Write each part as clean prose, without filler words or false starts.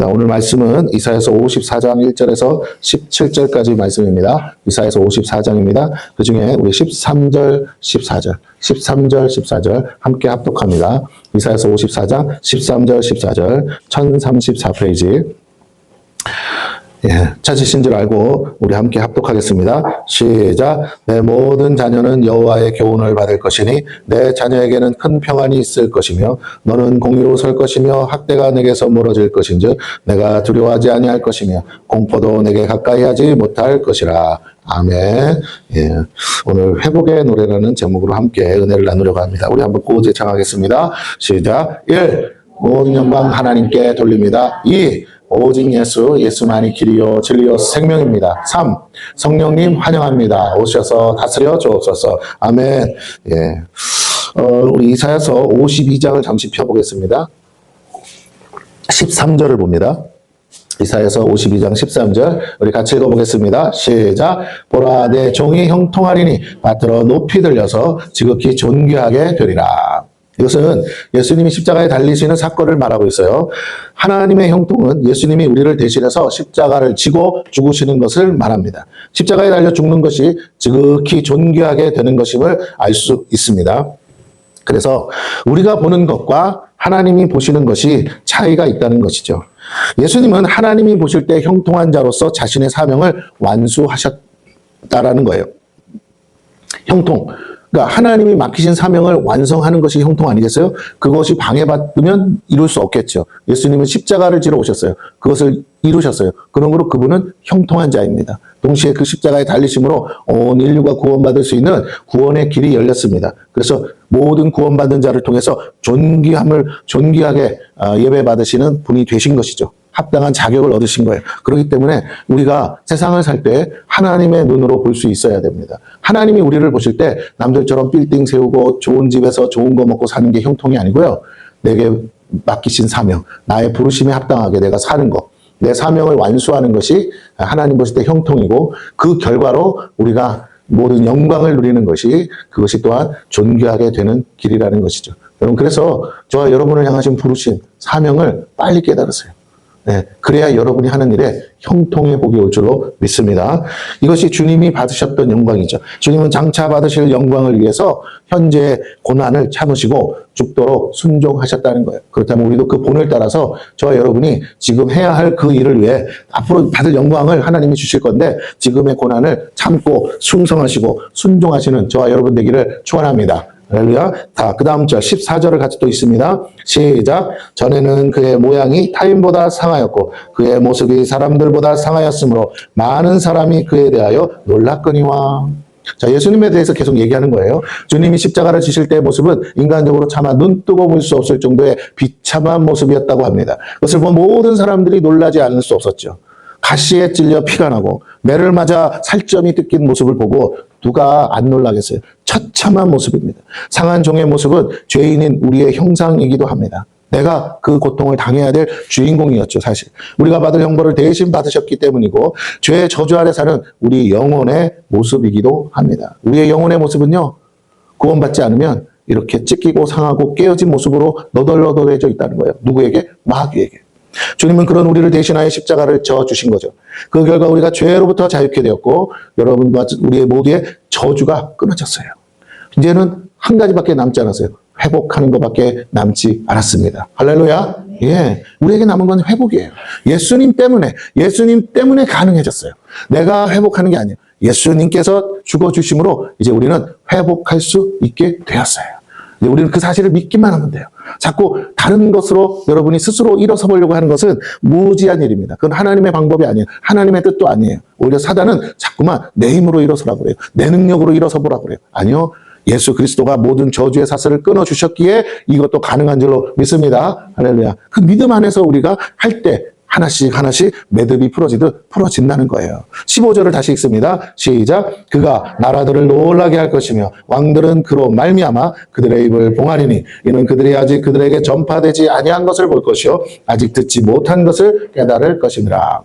자, 오늘 말씀은 이사야서 54장 1절에서 17절까지 말씀입니다. 이사야서 54장입니다. 그 중에 우리 13절, 14절, 13절, 14절 함께 합독합니다. 이사야서 54장 13절, 14절 1034페이지. 찾으신 줄 알고 우리 함께 합독하겠습니다. 시작. 내 모든 자녀는 여호와의 교훈을 받을 것이니 내 자녀에게는 큰 평안이 있을 것이며 너는 공의로 설 것이며 학대가 내게서 멀어질 것인즉 내가 두려워하지 아니할 것이며 공포도 내게 가까이 하지 못할 것이라. 아멘. 오늘 회복의 노래라는 제목으로 함께 은혜를 나누려고 합니다. 우리 한번 고제 청하겠습니다. 시작. 1. 모든 영광 하나님께 돌립니다. 2. 오직 예수만이 길이요 진리요 생명입니다. 3. 성령님 환영합니다. 오셔서 다스려 주옵소서. 아멘. 우리 이사야서 52장을 잠시 펴보겠습니다. 13절을 봅니다. 이사야서 52장 13절 우리 같이 읽어보겠습니다. 시작. 보라 내 종이 형통하리니 밭으로 높이 들려서 지극히 존귀하게 되리라. 이것은 예수님이 십자가에 달리시는 사건을 말하고 있어요. 하나님의 형통은 예수님이 우리를 대신해서 십자가를 지고 죽으시는 것을 말합니다. 십자가에 달려 죽는 것이 지극히 존귀하게 되는 것임을 알 수 있습니다. 그래서 우리가 보는 것과 하나님이 보시는 것이 차이가 있다는 것이죠. 예수님은 하나님이 보실 때 형통한 자로서 자신의 사명을 완수하셨다라는 거예요. 형통. 그러니까 하나님이 맡기신 사명을 완성하는 것이 형통 아니겠어요? 그것이 방해받으면 이룰 수 없겠죠. 예수님은 십자가를 지러 오셨어요. 그것을 이루셨어요. 그러므로 그분은 형통한 자입니다. 동시에 그 십자가에 달리심으로 온 인류가 구원받을 수 있는 구원의 길이 열렸습니다. 그래서 모든 구원받은 자를 통해서 존귀하게 예배받으시는 분이 되신 것이죠. 합당한 자격을 얻으신 거예요. 그렇기 때문에 우리가 세상을 살 때 하나님의 눈으로 볼 수 있어야 됩니다. 하나님이 우리를 보실 때 남들처럼 빌딩 세우고 좋은 집에서 좋은 거 먹고 사는 게 형통이 아니고요. 내게 맡기신 사명, 나의 부르심에 합당하게 내가 사는 것, 내 사명을 완수하는 것이 하나님 보실 때 형통이고 그 결과로 우리가 모든 영광을 누리는 것이 그것이 또한 존귀하게 되는 길이라는 것이죠. 여러분 그래서 저와 여러분을 향하신 부르심, 사명을 빨리 깨달으세요. 그래야 여러분이 하는 일에 형통의 복이 올 줄로 믿습니다. 이것이 주님이 받으셨던 영광이죠. 주님은 장차 받으실 영광을 위해서 현재의 고난을 참으시고 죽도록 순종하셨다는 거예요. 그렇다면 우리도 그 본을 따라서 저와 여러분이 지금 해야 할 그 일을 위해 앞으로 받을 영광을 하나님이 주실 건데 지금의 고난을 참고 충성하시고 순종하시는 저와 여러분 되기를 축원합니다. 할렐루야. 그 다음 절 14절을 같이 또 있습니다. 시작. 전에는 그의 모양이 타인보다 상하였고 그의 모습이 사람들보다 상하였으므로 많은 사람이 그에 대하여 놀랐거니와. 자, 예수님에 대해서 계속 얘기하는 거예요. 주님이 십자가를 지실 때의 모습은 인간적으로 차마 눈 뜨고 볼 수 없을 정도의 비참한 모습이었다고 합니다. 그것을 본 모든 사람들이 놀라지 않을 수 없었죠. 가시에 찔려 피가 나고 매를 맞아 살점이 뜯긴 모습을 보고 누가 안 놀라겠어요? 처참한 모습입니다. 상한 종의 모습은 죄인인 우리의 형상이기도 합니다. 내가 그 고통을 당해야 될 주인공이었죠, 사실. 우리가 받을 형벌을 대신 받으셨기 때문이고 죄의 저주 아래 사는 우리 영혼의 모습이기도 합니다. 우리의 영혼의 모습은요, 구원받지 않으면 이렇게 찢기고 상하고 깨어진 모습으로 너덜너덜해져 있다는 거예요. 누구에게? 마귀에게. 주님은 그런 우리를 대신하여 십자가를 져주신 거죠. 그 결과 우리가 죄로부터 자유케 되었고 여러분과 우리의 모두의 저주가 끊어졌어요. 이제는 한 가지밖에 남지 않았어요. 회복하는 것밖에 남지 않았습니다. 할렐루야. 우리에게 남은 건 회복이에요. 예수님 때문에 가능해졌어요. 내가 회복하는 게 아니에요. 예수님께서 죽어주심으로 이제 우리는 회복할 수 있게 되었어요. 우리는 그 사실을 믿기만 하면 돼요. 자꾸 다른 것으로 여러분이 스스로 일어서 보려고 하는 것은 무지한 일입니다. 그건 하나님의 방법이 아니에요. 하나님의 뜻도 아니에요. 오히려 사단은 자꾸만 내 힘으로 일어서라고 그래요. 내 능력으로 일어서 보라고 그래요. 아니요. 예수 그리스도가 모든 저주의 사슬을 끊어주셨기에 이것도 가능한 줄로 믿습니다. 할렐루야. 그 믿음 안에서 우리가 할 때 하나씩 매듭이 풀어지듯 풀어진다는 거예요. 15절을 다시 읽습니다. 시작. 그가 나라들을 놀라게 할 것이며 왕들은 그로 말미암아 그들의 입을 봉하리니 이는 그들이 아직 그들에게 전파되지 아니한 것을 볼 것이요 아직 듣지 못한 것을 깨달을 것이니라.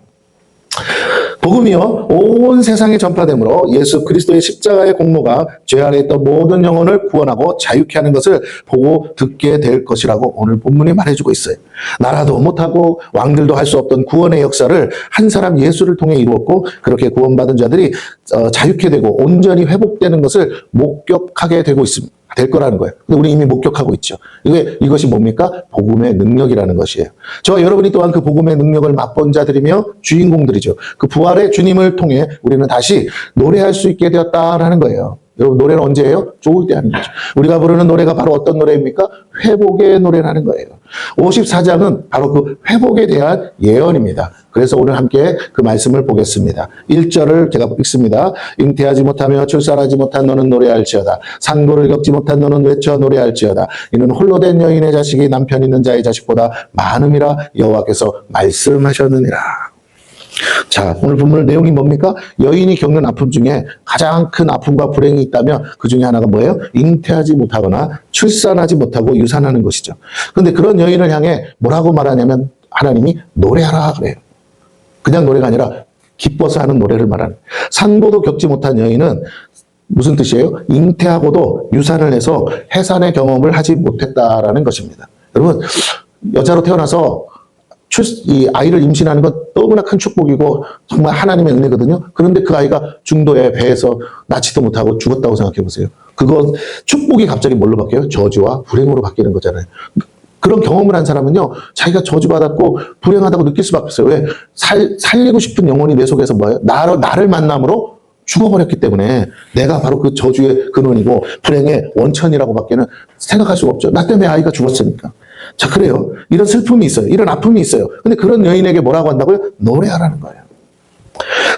복음이요 온 세상에 전파되므로 예수 그리스도의 십자가의 공로가 죄 아래 있던 모든 영혼을 구원하고 자유케 하는 것을 보고 듣게 될 것이라고 오늘 본문이 말해주고 있어요. 나라도 못하고 왕들도 할 수 없던 구원의 역사를 한 사람 예수를 통해 이루었고, 그렇게 구원받은 자들이 자유케 되고 온전히 회복되는 것을 목격하게 되고 있습니다. 될 거라는 거예요. 근데 우리 이미 목격하고 있죠. 이것이 뭡니까? 복음의 능력이라는 것이에요. 저와 여러분이 또한 그 복음의 능력을 맛본 자들이며 주인공들이죠. 그 부활의 주님을 통해 우리는 다시 노래할 수 있게 되었다라는 거예요. 여러분, 노래는 언제 해요? 좋을 때 하는 거죠. 우리가 부르는 노래가 바로 어떤 노래입니까? 회복의 노래라는 거예요. 54장은 바로 그 회복에 대한 예언입니다. 그래서 오늘 함께 그 말씀을 보겠습니다. 1절을 제가 읽습니다. 잉태하지 못하며 출산하지 못한 너는 노래할지어다. 상고를 겪지 못한 너는 외쳐 노래할지어다. 이는 홀로 된 여인의 자식이 남편 있는 자의 자식보다 많음이라 여호와께서 말씀하셨느니라. 자, 오늘 본문 내용이 뭡니까? 여인이 겪는 아픔 중에 가장 큰 아픔과 불행이 있다면 그 중에 하나가 뭐예요? 잉태하지 못하거나 출산하지 못하고 유산하는 것이죠. 그런데 그런 여인을 향해 뭐라고 말하냐면 하나님이 노래하라 그래요. 그냥 노래가 아니라 기뻐서 하는 노래를 말하는. 산고도 겪지 못한 여인은 무슨 뜻이에요? 잉태하고도 유산을 해서 해산의 경험을 하지 못했다라는 것입니다. 여러분, 여자로 태어나서 이 아이를 임신하는 건 너무나 큰 축복이고 정말 하나님의 은혜거든요. 그런데 그 아이가 중도에 배에서 낳지도 못하고 죽었다고 생각해 보세요. 그거 축복이 갑자기 뭘로 바뀌어요? 저주와 불행으로 바뀌는 거잖아요. 그런 경험을 한 사람은요, 자기가 저주받았고 불행하다고 느낄 수밖에 없어요. 왜? 살리고 싶은 영혼이 내 속에서 뭐예요? 나를 만남으로 죽어버렸기 때문에 내가 바로 그 저주의 근원이고 불행의 원천이라고밖에는 생각할 수가 없죠. 나 때문에 아이가 죽었으니까. 자, 그래요. 이런 슬픔이 있어요. 이런 아픔이 있어요. 근데 그런 여인에게 뭐라고 한다고요? 노래하라는 거예요.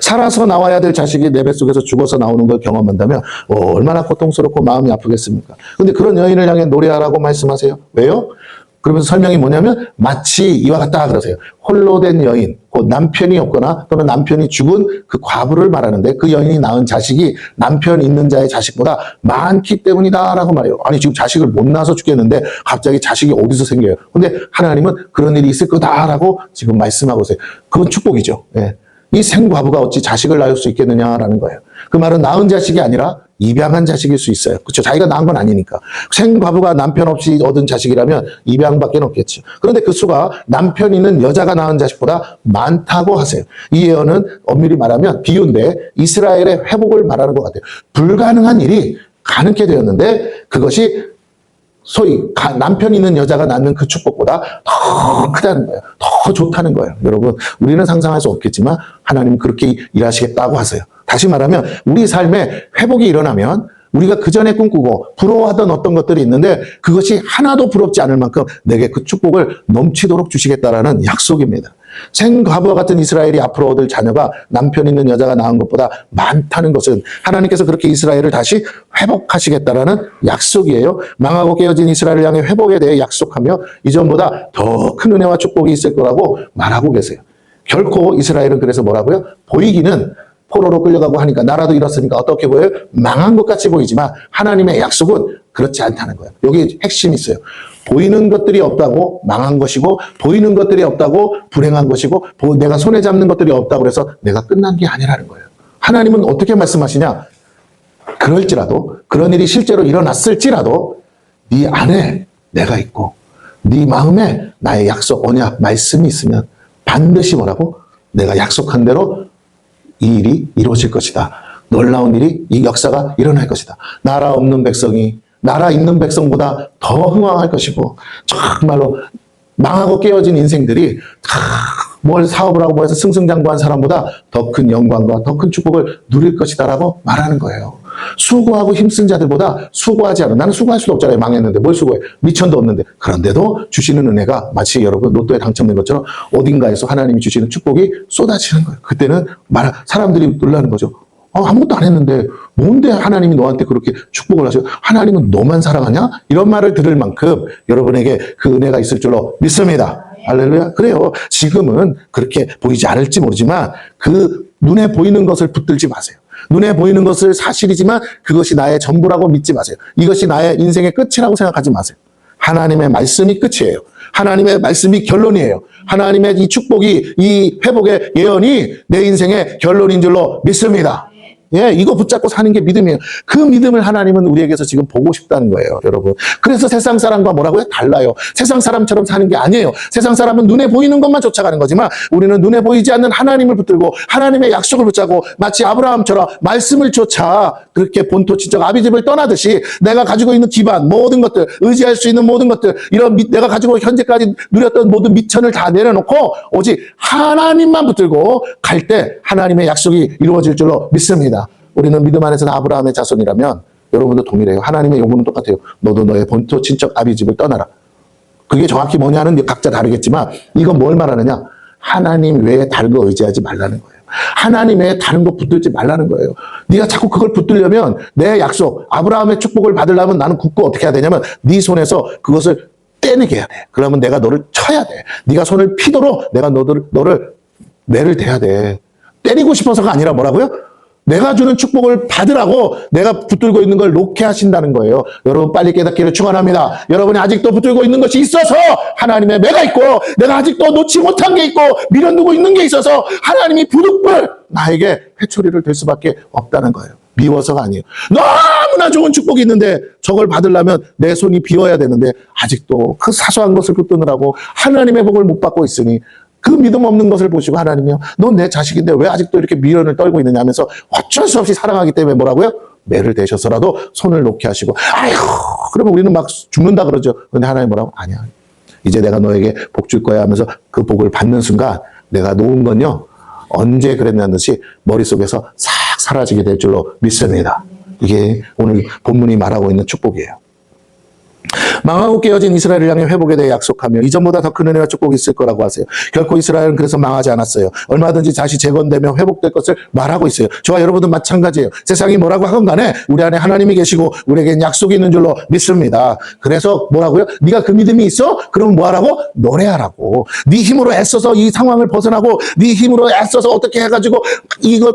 살아서 나와야 될 자식이 내 뱃속에서 죽어서 나오는 걸 경험한다면 얼마나 고통스럽고 마음이 아프겠습니까? 근데 그런 여인을 향해 노래하라고 말씀하세요. 왜요? 그러면서 설명이 뭐냐면 마치 이와 같다 그러세요. 홀로 된 여인, 곧 남편이 없거나 또는 남편이 죽은 그 과부를 말하는데 그 여인이 낳은 자식이 남편 있는 자의 자식보다 많기 때문이다라고 말해요. 아니, 지금 자식을 못 낳아서 죽겠는데 갑자기 자식이 어디서 생겨요? 근데 하나님은 그런 일이 있을 거다라고 지금 말씀하고 있어요. 그건 축복이죠. 예. 이 생과부가 어찌 자식을 낳을 수 있겠느냐라는 거예요. 그 말은 낳은 자식이 아니라 입양한 자식일 수 있어요. 그렇죠? 자기가 낳은 건 아니니까. 생과부가 남편 없이 얻은 자식이라면 입양밖에 없겠죠. 그런데 그 수가 남편 있는 여자가 낳은 자식보다 많다고 하세요. 이 예언은 엄밀히 말하면 비유인데 이스라엘의 회복을 말하는 것 같아요. 불가능한 일이 가능케 되었는데 그것이 소위 남편 있는 여자가 낳는 그 축복보다 더 크다는 거예요. 더 좋다는 거예요. 여러분, 우리는 상상할 수 없겠지만 하나님은 그렇게 일하시겠다고 하세요. 다시 말하면 우리 삶에 회복이 일어나면 우리가 그전에 꿈꾸고 부러워하던 어떤 것들이 있는데 그것이 하나도 부럽지 않을 만큼 내게 그 축복을 넘치도록 주시겠다라는 약속입니다. 생과부와 같은 이스라엘이 앞으로 얻을 자녀가 남편 있는 여자가 낳은 것보다 많다는 것은 하나님께서 그렇게 이스라엘을 다시 회복하시겠다라는 약속이에요. 망하고 깨어진 이스라엘을 향해 회복에 대해 약속하며 이전보다 더 큰 은혜와 축복이 있을 거라고 말하고 계세요. 결코 이스라엘은 그래서 뭐라고요? 보이기는 포로로 끌려가고 하니까 나라도 잃었으니까 어떻게 보여요? 망한 것 같이 보이지만 하나님의 약속은 그렇지 않다는 거예요. 여기 핵심이 있어요. 보이는 것들이 없다고 망한 것이고 보이는 것들이 없다고 불행한 것이고 내가 손에 잡는 것들이 없다고 해서 내가 끝난 게 아니라는 거예요. 하나님은 어떻게 말씀하시냐? 그럴지라도 그런 일이 실제로 일어났을지라도 네 안에 내가 있고 네 마음에 나의 약속, 언약, 말씀이 있으면 반드시 뭐라고? 내가 약속한 대로 이 일이 이루어질 것이다. 놀라운 일이, 이 역사가 일어날 것이다. 나라 없는 백성이 나라 있는 백성보다 더 흥왕할 것이고 정말로 망하고 깨어진 인생들이 뭘 사업을 하고 해서 승승장구한 사람보다 더 큰 영광과 더 큰 축복을 누릴 것이다라고 말하는 거예요. 수고하고 힘쓴 자들보다 수고하지 않은, 나는 수고할 수도 없잖아요. 망했는데 뭘 수고해? 미천도 없는데. 그런데도 주시는 은혜가 마치 여러분 로또에 당첨된 것처럼 어딘가에서 하나님이 주시는 축복이 쏟아지는 거예요. 그때는 사람들이 놀라는 거죠. 아무것도 안 했는데 뭔데 하나님이 너한테 그렇게 축복을 하셔? 하나님은 너만 사랑하냐? 이런 말을 들을 만큼 여러분에게 그 은혜가 있을 줄로 믿습니다. 할렐루야. 그래요. 지금은 그렇게 보이지 않을지 모르지만 그 눈에 보이는 것을 붙들지 마세요. 눈에 보이는 것을 사실이지만 그것이 나의 전부라고 믿지 마세요. 이것이 나의 인생의 끝이라고 생각하지 마세요. 하나님의 말씀이 끝이에요. 하나님의 말씀이 결론이에요. 하나님의 이 축복이, 이 회복의 예언이 내 인생의 결론인 줄로 믿습니다. 예, 이거 붙잡고 사는 게 믿음이에요. 그 믿음을 하나님은 우리에게서 지금 보고 싶다는 거예요, 여러분. 그래서 세상 사람과 뭐라고요? 달라요. 세상 사람처럼 사는 게 아니에요. 세상 사람은 눈에 보이는 것만 쫓아가는 거지만 우리는 눈에 보이지 않는 하나님을 붙들고 하나님의 약속을 붙잡고 마치 아브라함처럼 말씀을 쫓아 그렇게 본토 친척 아비집을 떠나듯이 내가 가지고 있는 기반, 모든 것들, 의지할 수 있는 모든 것들, 이런 내가 가지고 현재까지 누렸던 모든 미천을 다 내려놓고 오직 하나님만 붙들고 갈 때 하나님의 약속이 이루어질 줄로 믿습니다. 우리는 믿음 안에서는 아브라함의 자손이라면 여러분도 동일해요. 하나님의 요구는 똑같아요. 너도 너의 본토 친척 아비집을 떠나라. 그게 정확히 뭐냐는 각자 다르겠지만 이건 뭘 말하느냐? 하나님 외에 다른 거 의지하지 말라는 거예요. 하나님 외에 다른 거 붙들지 말라는 거예요. 네가 자꾸 그걸 붙들려면 내 약속, 아브라함의 축복을 받으려면 나는 굳고 어떻게 해야 되냐면 네 손에서 그것을 떼내게 해야 돼. 그러면 내가 너를 쳐야 돼. 네가 손을 피도록 내가 너를 매를 대야 돼. 때리고 싶어서가 아니라 뭐라고요? 내가 주는 축복을 받으라고 내가 붙들고 있는 걸 놓게 하신다는 거예요. 여러분 빨리 깨닫기를 축원합니다. 여러분이 아직도 붙들고 있는 것이 있어서 하나님의 매가 있고 내가 아직도 놓지 못한 게 있고 미련두고 있는 게 있어서 하나님이 부득불 나에게 회초리를 들 수밖에 없다는 거예요. 미워서가 아니에요. 너무나 좋은 축복이 있는데 저걸 받으려면 내 손이 비워야 되는데 아직도 그 사소한 것을 붙드느라고 하나님의 복을 못 받고 있으니 그 믿음 없는 것을 보시고 하나님이요, 넌 내 자식인데 왜 아직도 이렇게 미련을 떨고 있느냐 하면서 어쩔 수 없이 사랑하기 때문에 뭐라고요? 매를 대셔서라도 손을 놓게 하시고 아이고 그러면 우리는 막 죽는다 그러죠. 근데 하나님 뭐라고? 아니야. 이제 내가 너에게 복 줄 거야 하면서 그 복을 받는 순간 내가 놓은 건요 언제 그랬냐는 듯이 머릿속에서 싹 사라지게 될 줄로 믿습니다. 이게 오늘 본문이 말하고 있는 축복이에요. 망하고 깨어진 이스라엘을 향해 회복에 대해 약속하며 이전보다 더 큰 은혜와 축복이 있을 거라고 하세요. 결코 이스라엘은 그래서 망하지 않았어요. 얼마든지 다시 재건되며 회복될 것을 말하고 있어요. 저와 여러분도 마찬가지예요. 세상이 뭐라고 하건 간에 우리 안에 하나님이 계시고 우리에겐 약속이 있는 줄로 믿습니다. 그래서 뭐라고요? 네가 그 믿음이 있어? 그럼 뭐하라고? 노래하라고. 네 힘으로 애써서 이 상황을 벗어나고 네 힘으로 애써서 어떻게 해가지고 이거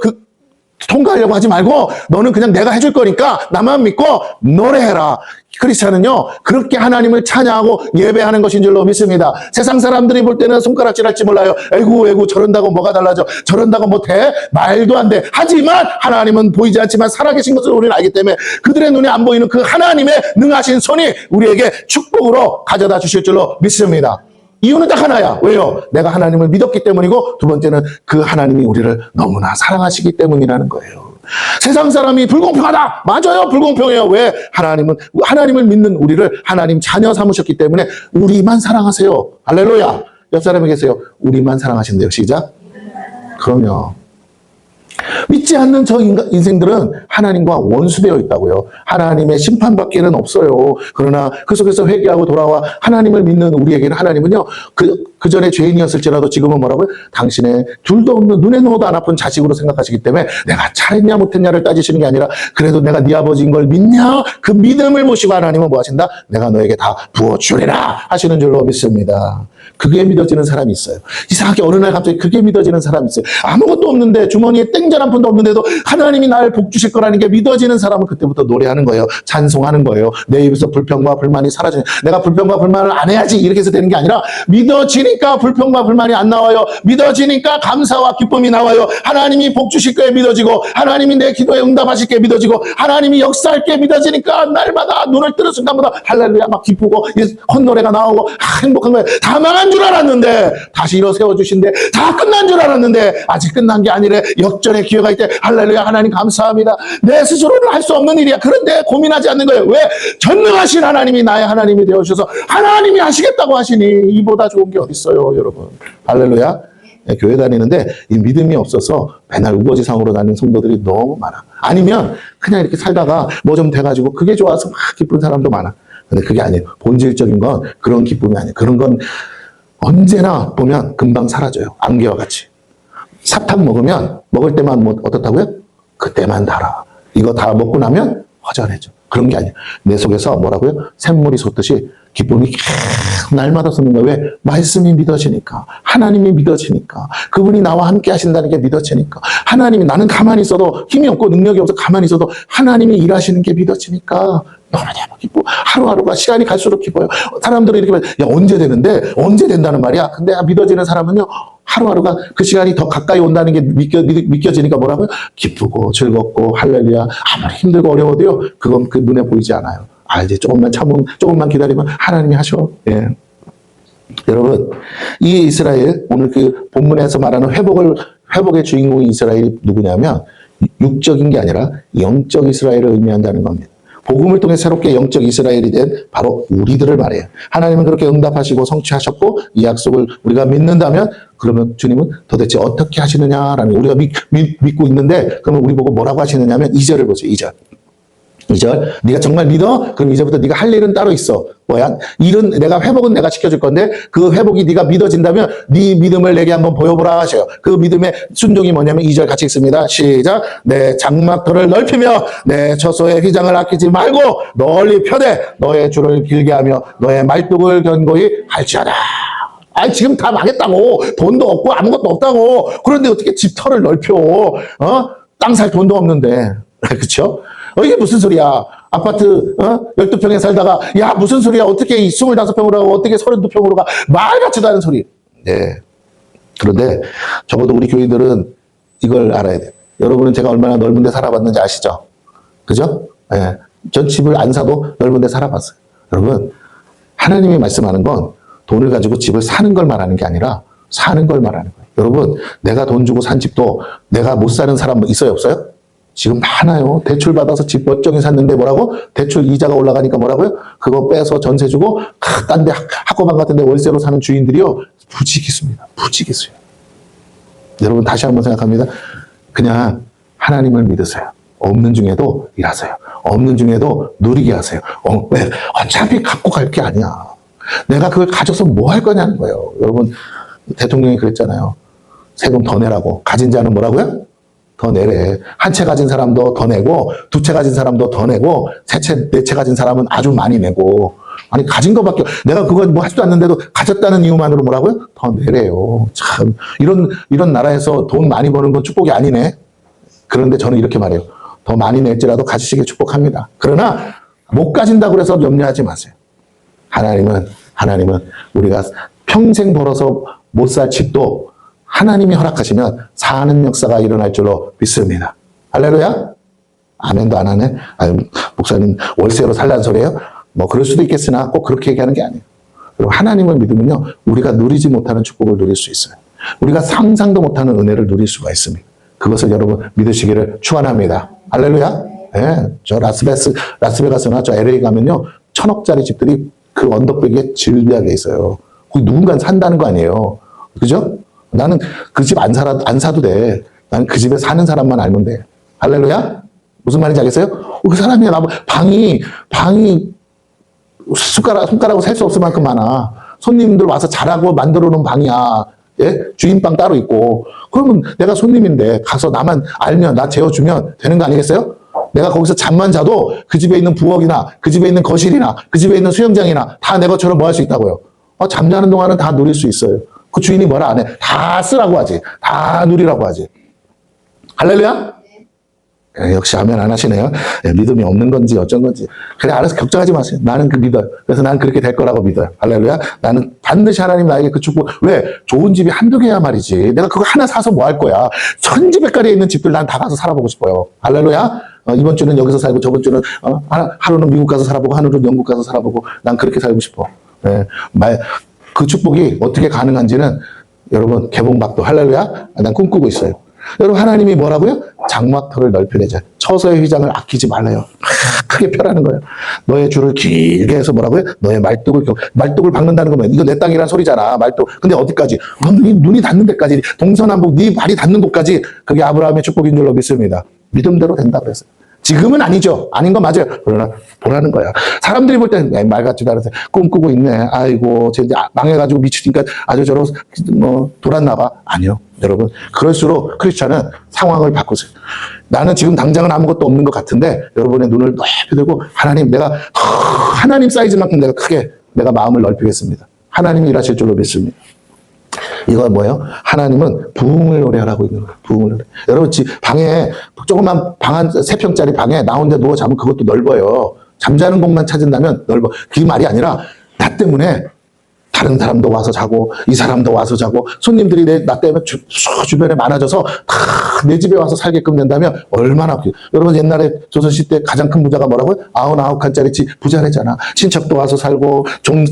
통과하려고 하지 말고 너는 그냥 내가 해줄 거니까 나만 믿고 노래해라. 크리스찬은요 그렇게 하나님을 찬양하고 예배하는 것인 줄로 믿습니다. 세상 사람들이 볼 때는 손가락질할지 몰라요. 에구 저런다고 뭐가 달라져, 저런다고 못해, 말도 안 돼. 하지만 하나님은 보이지 않지만 살아계신 것을 우리는 알기 때문에 그들의 눈에 안 보이는 그 하나님의 능하신 손이 우리에게 축복으로 가져다 주실 줄로 믿습니다. 이유는 딱 하나야. 왜요? 내가 하나님을 믿었기 때문이고 두 번째는 그 하나님이 우리를 너무나 사랑하시기 때문이라는 거예요. 세상 사람이 불공평하다. 맞아요. 불공평해요. 왜? 하나님을 믿는 우리를 하나님 자녀 삼으셨기 때문에 우리만 사랑하세요. 할렐루야. 옆 사람에 계세요. 우리만 사랑하신대요. 시작. 그럼요. 믿지 않는 저 인생들은 하나님과 원수되어 있다고요. 하나님의 심판받기는 없어요. 그러나 그 속에서 회개하고 돌아와 하나님을 믿는 우리에게는 하나님은요, 그 전에 죄인이었을지라도 지금은 뭐라고요? 당신의 둘도 없는 눈에 넣어도 안 아픈 자식으로 생각하시기 때문에 내가 잘했냐 못했냐를 따지시는 게 아니라 그래도 내가 네 아버지인 걸 믿냐? 그 믿음을 모시고 하나님은 뭐 하신다? 내가 너에게 다 부어주리라 하시는 줄로 믿습니다. 그게 믿어지는 사람이 있어요. 이상하게 어느 날 갑자기 그게 믿어지는 사람이 있어요. 아무것도 없는데 주머니에 땡전 한 푼도 없는데도 하나님이 나를 복 주실 거라는 게 믿어지는 사람은 그때부터 노래하는 거예요. 찬송하는 거예요. 내 입에서 불평과 불만이 사라지는, 내가 불평과 불만을 안 해야지 이렇게 해서 되는 게 아니라 믿어지니까 불평과 불만이 안 나와요. 믿어지니까 감사와 기쁨이 나와요. 하나님이 복 주실 게 믿어지고 하나님이 내 기도에 응답하실 게 믿어지고 하나님이 역사할 게 믿어지니까 날마다 눈을 뜨는 순간마다 할렐루야 막 기쁘고 헛노래가 나오고 행복한 거예요. 다 망한 줄 알았는데 다시 일어 세워주신데, 다 끝난 줄 알았는데 아직 끝난 게 아니래. 역전의 기회가 있대. 할렐루야. 하나님 감사합니다. 내 스스로는 할 수 없는 일이야. 그런데 고민하지 않는 거예요. 왜? 전능하신 하나님이 나의 하나님이 되어주셔서 하나님이 하시겠다고 하시니 이보다 좋은 게 어딨어요, 여러분. 할렐루야. 네, 교회 다니는데 이 믿음이 없어서 맨날 우거지상으로 다니는 성도들이 너무 많아. 아니면 그냥 이렇게 살다가 뭐 좀 돼가지고 그게 좋아서 막 기쁜 사람도 많아. 근데 그게 아니에요. 본질적인 건 그런 기쁨이 아니에요. 그런 건 언제나 보면 금방 사라져요. 안개와 같이. 사탕 먹으면 먹을 때만 뭐 어떻다고요? 그때만 달아. 이거 다 먹고 나면 허전해져. 그런 게 아니에요. 내 속에서 뭐라고요? 샘물이 솟듯이 기쁨이 계속 날마다 솟는 거예요. 왜? 말씀이 믿어지니까. 하나님이 믿어지니까. 그분이 나와 함께 하신다는 게 믿어지니까. 하나님이, 나는 가만히 있어도 힘이 없고 능력이 없어 가만히 있어도 하나님이 일하시는 게 믿어지니까 너무너무 기뻐. 하루하루가 시간이 갈수록 기뻐요. 사람들은 이렇게 말, 야, 언제 되는데? 언제 된다는 말이야? 근데 믿어지는 사람은요, 하루하루가 그 시간이 더 가까이 온다는 게 믿겨지니까 뭐라고요? 기쁘고 즐겁고 할렐루야. 아무리 힘들고 어려워도요, 그건 그 눈에 보이지 않아요. 아, 이제 조금만 기다리면 하나님이 하셔. 예. 여러분, 이 이스라엘, 오늘 그 본문에서 말하는 회복의 주인공이 이스라엘이 누구냐면, 육적인 게 아니라 영적 이스라엘을 의미한다는 겁니다. 복음을 통해 새롭게 영적 이스라엘이 된 바로 우리들을 말해요. 하나님은 그렇게 응답하시고 성취하셨고 이 약속을 우리가 믿는다면 그러면 주님은 도대체 어떻게 하시느냐라는 우리가 믿고 있는데 그러면 우리 보고 뭐라고 하시느냐면 2절을 보세요. 2절. 네가 정말 믿어? 그럼 이제부터 네가 할 일은 따로 있어. 뭐야? 일은 회복은 내가 시켜줄 건데 그 회복이 네가 믿어진다면 네 믿음을 내게 한번 보여보라 하셔요. 그 믿음의 순종이 뭐냐면 2절 같이 읽습니다. 시작. 내 장막터를 넓히며 내 처소의 휘장을 아끼지 말고 널리 펴되 너의 줄을 길게 하며 너의 말뚝을 견고히 할지어다. 아니 지금 다 망했다고. 돈도 없고 아무것도 없다고. 그런데 어떻게 집터를 넓혀? 땅 살 돈도 없는데. 그렇죠? 이게 무슨 소리야? 아파트 12평에 살다가 야 무슨 소리야? 어떻게 25평으로 하고 어떻게 32평으로 가? 말 같지도 않은 소리. 네. 그런데 적어도 우리 교인들은 이걸 알아야 돼요. 여러분은 제가 얼마나 넓은 데 살아봤는지 아시죠? 그죠? 네. 전 집을 안 사도 넓은 데 살아봤어요. 여러분, 하나님이 말씀하는 건 돈을 가지고 집을 사는 걸 말하는 게 아니라 사는 걸 말하는 거예요. 여러분, 내가 돈 주고 산 집도 내가 못 사는 사람 있어요, 없어요? 지금 많아요. 대출 받아서 집 멀쩡히 샀는데 뭐라고? 대출 이자가 올라가니까 뭐라고요? 그거 빼서 전세 주고 딴 데 학고방 같은 데 월세로 사는 주인들이요. 부지기수입니다. 부지기수예요. 여러분 다시 한번 생각합니다. 그냥 하나님을 믿으세요. 없는 중에도 일하세요. 없는 중에도 누리게 하세요. 왜? 어차피 갖고 갈 게 아니야. 내가 그걸 가져서 뭐 할 거냐는 거예요. 여러분 대통령이 그랬잖아요. 세금 더 내라고. 가진 자는 뭐라고요? 더 내래. 한 채 가진 사람도 더 내고, 두 채 가진 사람도 더 내고, 세 채, 네 채 가진 사람은 아주 많이 내고. 아니, 가진 것밖에, 내가 그거 뭐 하지도 않는데도 가졌다는 이유만으로 뭐라고요? 더 내래요. 참. 이런 나라에서 돈 많이 버는 건 축복이 아니네. 그런데 저는 이렇게 말해요. 더 많이 낼지라도 가지시길 축복합니다. 그러나, 못 가진다고 해서 염려하지 마세요. 하나님은 우리가 평생 벌어서 못 살 집도 하나님이 허락하시면 사는 역사가 일어날 줄로 믿습니다. 할렐루야? 아멘도 안 하네? 아유, 목사님 월세로 살라는 소리예요? 뭐 그럴 수도 있겠으나 꼭 그렇게 얘기하는 게 아니에요. 그리고 하나님을 믿으면요, 우리가 누리지 못하는 축복을 누릴 수 있어요. 우리가 상상도 못하는 은혜를 누릴 수가 있습니다. 그것을 여러분 믿으시기를 축원합니다. 할렐루야? 네, 저 라스베가스나 저 LA 가면요, 1,000억짜리 집들이 그 언덕배기에 질비하게 있어요. 거기 누군가 산다는 거 아니에요. 그죠? 나는 그 집 안 사도 돼. 나는 그 집에 사는 사람만 알면 돼. 할렐루야? 무슨 말인지 알겠어요? 그 사람이 방이 손가락으로 셀 수 없을 만큼 많아. 손님들 와서 자라고 만들어 놓은 방이야. 예? 주인방 따로 있고. 그러면 내가 손님인데 가서 나만 알면, 나 재워주면 되는 거 아니겠어요? 내가 거기서 잠만 자도 그 집에 있는 부엌이나 그 집에 있는 거실이나 그 집에 있는 수영장이나 다 내 것처럼 뭐 할 수 있다고요. 잠자는 동안은 다 누릴 수 있어요. 그 주인이 뭐라 안 해. 다 쓰라고 하지. 다 누리라고 하지. 할렐루야? 역시 아멘 안 하시네요. 믿음이 없는 건지 어쩐 건지. 그래, 알아서 걱정하지 마세요. 나는 그 믿어요. 그래서 나는 그렇게 될 거라고 믿어요. 할렐루야? 나는 반드시 하나님 나에게 그 축복. 왜? 좋은 집이 한두 개야 말이지. 내가 그거 하나 사서 뭐 할 거야. 천지백가리에 있는 집들 난 다 가서 살아보고 싶어요. 할렐루야? 이번 주는 여기서 살고 저번 주는 하루는 미국 가서 살아보고 하루는 영국 가서 살아보고 난 그렇게 살고 싶어. 네. 그 축복이 어떻게 가능한지는 여러분 개봉박도 할렐루야? 난 꿈꾸고 있어요. 여러분 하나님이 뭐라고요? 장막터를 넓혀내자. 처소의 휘장을 아끼지 말래요. 크게 펴라는 거예요. 너의 줄을 길게 해서 뭐라고요? 너의 말뚝을 박는다는 거면 이거 내 땅이란 소리잖아. 말뚝. 근데 어디까지? 눈이 닿는 데까지. 동서남북 네 발이 닿는 곳까지. 그게 아브라함의 축복인 줄로 믿습니다. 믿음대로 된다 그랬어요. 지금은 아니죠. 아닌 거 맞아요. 그러나 보라는 거야. 사람들이 볼 때는 말 같지도 않아서 꿈꾸고 있네. 아이고, 쟤 이제 망해가지고 미치니까 아주 저러 돌았나 봐. 아니요. 여러분, 그럴수록 크리스찬은 상황을 바꾸세요. 나는 지금 당장은 아무것도 없는 것 같은데 여러분의 눈을 높이 들고 하나님, 내가 하나님 사이즈만큼 내가 크게 내가 마음을 넓히겠습니다. 하나님이 일하실 줄로 믿습니다. 이건 뭐예요? 하나님은 부흥을 노래하라고 있는 거예요. 부흥을 노래. 여러분, 방에, 조그만 방 한 3평짜리 방에 나 혼자 누워 자면 그것도 넓어요. 잠자는 곳만 찾은다면 넓어. 그 말이 아니라 나 때문에 다른 사람도 와서 자고 이 사람도 와서 자고 손님들이 나 때문에 주변에 많아져서 다 내 집에 와서 살게끔 된다면 얼마나 여러분 옛날에 조선시대 가장 큰 부자가 뭐라고요? 99칸짜리 집 부자래잖아. 친척도 와서 살고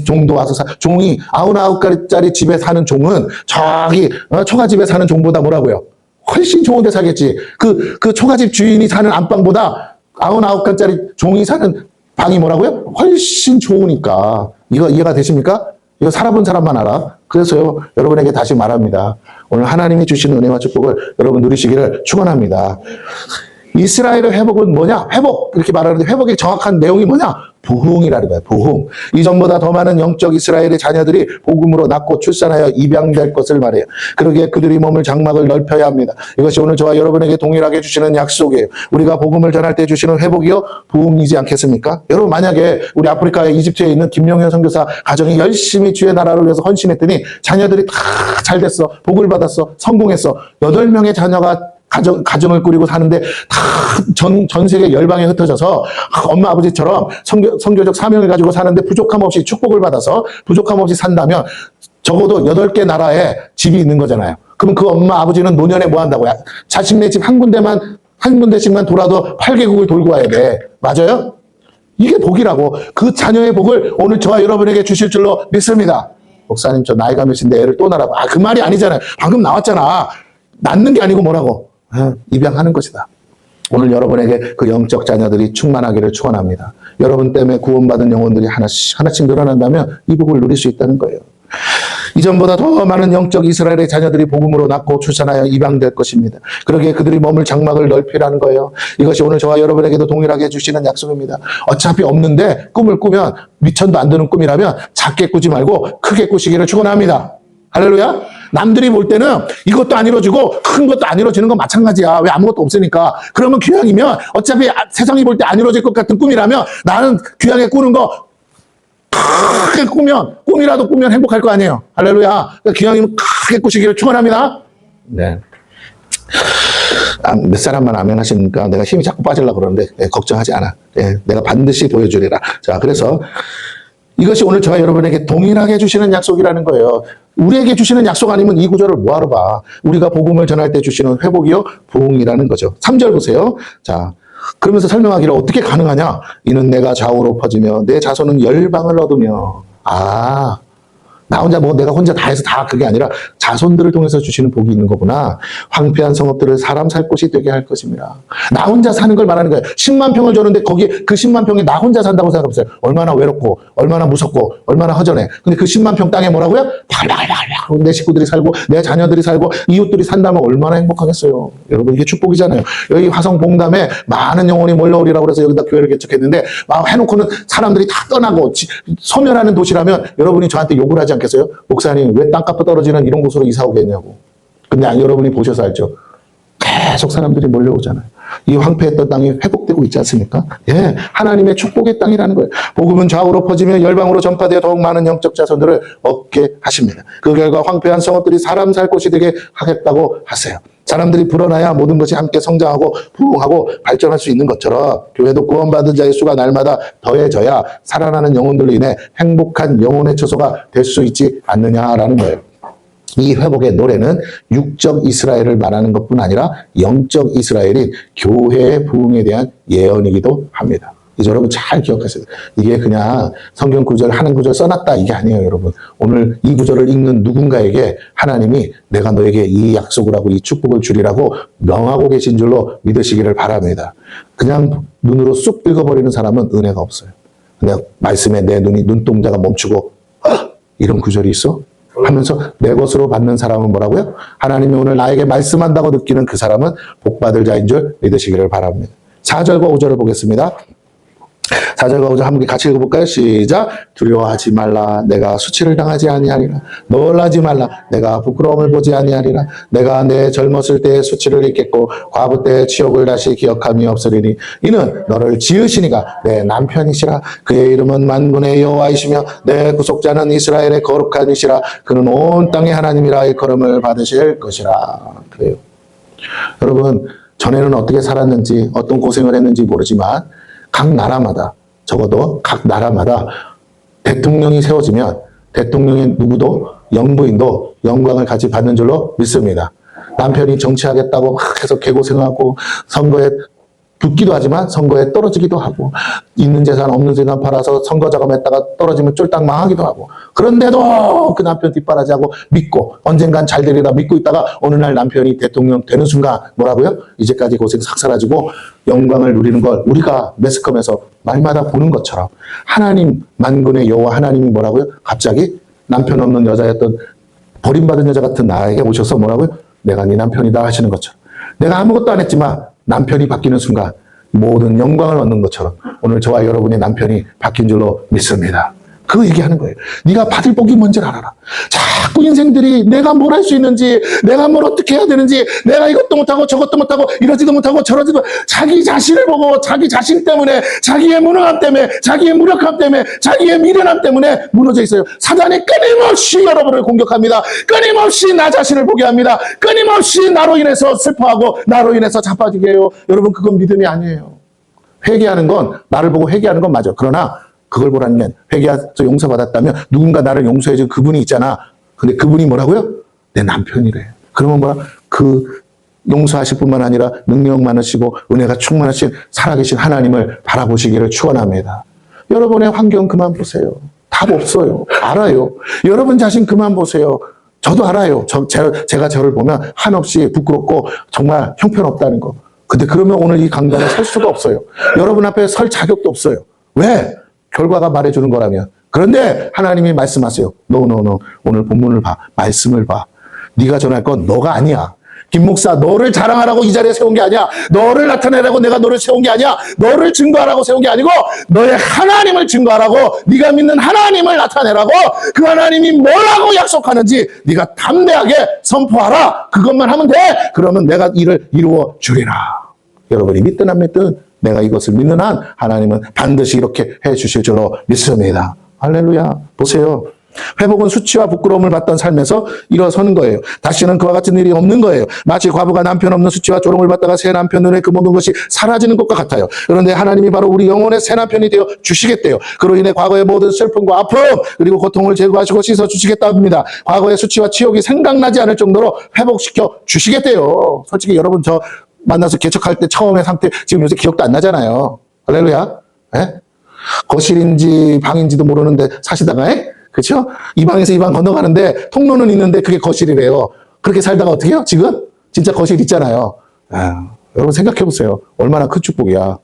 종도 와서 종이 99칸짜리 집에 사는 종은 저기 초가집에 사는 종보다 뭐라고요? 훨씬 좋은 데 살겠지. 그 초가집 주인이 사는 안방보다 99칸짜리 종이 사는 방이 뭐라고요? 훨씬 좋으니까. 이거 이해가 되십니까? 이거 살아본 사람만 알아. 그래서요, 여러분에게 다시 말합니다. 오늘 하나님이 주시는 은혜와 축복을 여러분 누리시기를 축원합니다. 이스라엘의 회복은 뭐냐? 회복! 이렇게 말하는데 회복의 정확한 내용이 뭐냐? 부흥이라는 거예요. 부흥. 이전보다 더 많은 영적 이스라엘의 자녀들이 복음으로 낳고 출산하여 입양될 것을 말해요. 그러기에 그들이 몸을 장막을 넓혀야 합니다. 이것이 오늘 저와 여러분에게 동일하게 주시는 약속이에요. 우리가 복음을 전할 때 주시는 회복이요? 부흥이지 않겠습니까? 여러분 만약에 우리 아프리카의 이집트에 있는 김용현 선교사 가정이 열심히 주의 나라를 위해서 헌신했더니 자녀들이 다 잘 됐어. 복을 받았어. 성공했어. 8명의 자녀가 가정을 꾸리고 사는데 다 전 세계 열방에 흩어져서 엄마 아버지처럼 선교적 사명을 가지고 사는데 부족함 없이 축복을 받아서 부족함 없이 산다면 적어도 8개 나라에 집이 있는 거잖아요. 그럼 그 엄마 아버지는 노년에 뭐 한다고요? 자신네 집 한 군데씩만 돌아도 8개국을 돌고 와야 돼. 맞아요? 이게 복이라고. 그 자녀의 복을 오늘 저와 여러분에게 주실 줄로 믿습니다. 목사님 저 나이가 몇인데 애를 또 낳으라고. 그 말이 아니잖아요. 방금 나왔잖아. 낳는 게 아니고 뭐라고? 입양하는 것이다. 오늘 여러분에게 그 영적 자녀들이 충만하기를 축원합니다. 여러분 때문에 구원받은 영혼들이 하나씩 늘어난다면 이 복을 누릴 수 있다는 거예요. 이전보다 더 많은 영적 이스라엘의 자녀들이 복음으로 낳고 출산하여 입양될 것입니다. 그러기에 그들이 머물 장막을 넓히라는 거예요. 이것이 오늘 저와 여러분에게도 동일하게 주시는 약속입니다. 어차피 없는데 꿈을 꾸면 미천도 안 되는 꿈이라면 작게 꾸지 말고 크게 꾸시기를 축원합니다. 할렐루야. 남들이 볼 때는 이것도 안 이루어지고 큰 것도 안 이루어지는 건 마찬가지야. 왜 아무것도 없으니까. 그러면 귀향이면 어차피 세상이 볼 때 안 이루어질 것 같은 꿈이라면 나는 귀향에 꾸는 거 크게 꾸면 꿈이라도 꾸면 행복할 거 아니에요. 할렐루야. 그러니까 귀향이면 크게 꾸시기를 축원합니다. 네. 몇 사람만 아멘 하십니까? 내가 힘이 자꾸 빠지려고 그러는데 걱정하지 않아. 내가 반드시 보여주리라. 자, 그래서 이것이 오늘 저와 여러분에게 동일하게 주시는 약속이라는 거예요. 우리에게 주시는 약속 아니면 이 구절을 뭐하러 봐. 우리가 복음을 전할 때 주시는 회복이요 부흥이라는 거죠. 3절 보세요. 자, 그러면서 설명하기를 어떻게 가능하냐. 이는 내가 좌우로 퍼지며 내 자손은 열방을 얻으며. 나 혼자 내가 혼자 다 해서 다 그게 아니라 자손들을 통해서 주시는 복이 있는 거구나. 황폐한 성읍들을 사람 살 곳이 되게 할 것입니다. 나 혼자 사는 걸 말하는 거예요. 10만 평을 줬는데 거기에 그 10만 평에 나 혼자 산다고 생각해보세요. 얼마나 외롭고 얼마나 무섭고 얼마나 허전해. 근데 그 10만 평 땅에 뭐라고요? 발랑발랑 내 식구들이 살고 내 자녀들이 살고 이웃들이 산다면 얼마나 행복하겠어요. 여러분 이게 축복이잖아요. 여기 화성봉담에 많은 영혼이 몰려오리라고 그래서 여기다 교회를 개척했는데 막 해놓고는 사람들이 다 떠나고 소멸하는 도시라면 여러분이 저한테 욕을 하지 않겠어요? 목사님 왜 땅값도 떨어지는 이런 곳으로 이사 오겠냐고. 근데 여러분이 보셔서 알죠. 계속 사람들이 몰려오잖아요. 이 황폐했던 땅이 회복되고 있지 않습니까? 예, 하나님의 축복의 땅이라는 거예요. 복음은 좌우로 퍼지며 열방으로 전파되어 더욱 많은 영적 자손들을 얻게 하십니다. 그 결과 황폐한 성읍들이 사람 살 곳이 되게 하겠다고 하세요. 사람들이 불어나야 모든 것이 함께 성장하고 부흥하고 발전할 수 있는 것처럼 교회도 구원받은 자의 수가 날마다 더해져야 살아나는 영혼들로 인해 행복한 영혼의 처소가 될 수 있지 않느냐라는 거예요. 이 회복의 노래는 육적 이스라엘을 말하는 것뿐 아니라 영적 이스라엘인 교회의 부흥에 대한 예언이기도 합니다. 이제 여러분 잘 기억하세요. 이게 그냥 성경 구절 하는 구절 써놨다 이게 아니에요, 여러분. 오늘 이 구절을 읽는 누군가에게 하나님이 내가 너에게 이 약속을 하고 이 축복을 주리라고 명하고 계신 줄로 믿으시기를 바랍니다. 그냥 눈으로 쑥 읽어버리는 사람은 은혜가 없어요. 근데 말씀에 내 눈동자가 멈추고 이런 구절이 있어? 하면서 내 것으로 받는 사람은 뭐라고요? 하나님이 오늘 나에게 말씀한다고 느끼는 그 사람은 복받을 자인 줄 믿으시기를 바랍니다. 4절과 5절을 보겠습니다. 4절과 5절 함께 같이 읽어볼까요? 시작. 두려워하지 말라. 내가 수치를 당하지 아니하리라. 놀라지 말라. 내가 부끄러움을 보지 아니하리라. 내가 내 젊었을 때의 수치를 잊겠고 과부 때의 치욕을 다시 기억함이 없으리니 이는 너를 지으시니가 내 남편이시라. 그의 이름은 만군의 여호와이시며 내 구속자는 이스라엘의 거룩한 이시라. 그는 온 땅의 하나님이라 일컬음을 받으실 것이라. 그래요. 여러분 전에는 어떻게 살았는지 어떤 고생을 했는지 모르지만 각 나라마다 적어도 각 나라마다 대통령이 세워지면 대통령의 누구도 영부인도 영광을 같이 받는 줄로 믿습니다. 남편이 정치하겠다고 막 해서 개고생하고 선거에 붙기도 하지만 선거에 떨어지기도 하고 있는 재산 없는 재산 팔아서 선거 자금했다가 떨어지면 쫄딱 망하기도 하고 그런데도 그 남편 뒷바라지하고 믿고 언젠간 잘 되리라 믿고 있다가 어느 날 남편이 대통령 되는 순간 뭐라고요? 이제까지 고생 싹 사라지고 영광을 누리는 걸 우리가 매스컴에서 말마다 보는 것처럼 하나님 만군의 여호와 하나님이 뭐라고요? 갑자기 남편 없는 여자였던 버림받은 여자 같은 나에게 오셔서 뭐라고요? 내가 네 남편이다 하시는 것처럼 내가 아무것도 안 했지만 남편이 바뀌는 순간 모든 영광을 얻는 것처럼 오늘 저와 여러분의 남편이 바뀐 줄로 믿습니다. 그 얘기하는 거예요. 네가 받을 복이 뭔지 알아라. 자꾸 인생들이 내가 뭘 할 수 있는지 내가 뭘 어떻게 해야 되는지 내가 이것도 못하고 저것도 못하고 이러지도 못하고 저러지도 자기 자신을 보고 자기 자신 때문에 자기의 무능함 때문에 자기의 무력함 때문에 자기의 미련함 때문에 무너져 있어요. 사단이 끊임없이 여러분을 공격합니다. 끊임없이 나 자신을 보게 합니다. 끊임없이 나로 인해서 슬퍼하고 나로 인해서 자빠지게 해요. 여러분 그건 믿음이 아니에요. 회개하는 건 나를 보고 회개하는 건 맞아. 그러나 그걸 보라면 회개해서 용서받았다면 누군가 나를 용서해준 그분이 있잖아. 근데 그분이 뭐라고요? 내 남편이래. 그러면 뭐라? 그 용서하실 뿐만 아니라 능력 많으시고 은혜가 충만하신 살아계신 하나님을 바라보시기를 축원합니다. 여러분의 환경 그만 보세요. 답 없어요. 알아요. 여러분 자신 그만 보세요. 저도 알아요. 제가 저를 보면 한없이 부끄럽고 정말 형편없다는 거. 근데 그러면 오늘 이 강단에 설 수가 없어요. 여러분 앞에 설 자격도 없어요. 왜? 결과가 말해주는 거라면. 그런데 하나님이 말씀하세요. No. 오늘 본문을 봐. 말씀을 봐. 네가 전할 건 너가 아니야. 김 목사 너를 자랑하라고 이 자리에 세운 게 아니야. 너를 나타내라고 내가 너를 세운 게 아니야. 너를 증거하라고 세운 게 아니고 너의 하나님을 증거하라고 네가 믿는 하나님을 나타내라고 그 하나님이 뭐라고 약속하는지 네가 담대하게 선포하라. 그것만 하면 돼. 그러면 내가 이를 이루어 주리라. 여러분이 믿든 안 믿든 내가 이것을 믿는 한 하나님은 반드시 이렇게 해 주실 줄로 믿습니다. 할렐루야. 보세요. 회복은 수치와 부끄러움을 받던 삶에서 일어서는 거예요. 다시는 그와 같은 일이 없는 거예요. 마치 과부가 남편 없는 수치와 조롱을 받다가 새 남편 눈에 그 모든 것이 사라지는 것과 같아요. 그런데 하나님이 바로 우리 영혼의 새 남편이 되어 주시겠대요. 그로 인해 과거의 모든 슬픔과 아픔 그리고 고통을 제거하시고 씻어 주시겠다 합니다. 과거의 수치와 치욕이 생각나지 않을 정도로 회복시켜 주시겠대요. 솔직히 여러분 저 만나서 개척할 때 처음의 상태 지금 요새 기억도 안 나잖아요. 할렐루야. 예? 거실인지 방인지도 모르는데 사시다가 그렇죠? 이 방에서 이 방 건너가는데 통로는 있는데 그게 거실이래요. 그렇게 살다가 어떻게 해요? 지금 진짜 거실 있잖아요. 여러분 생각해 보세요. 얼마나 큰 축복이야.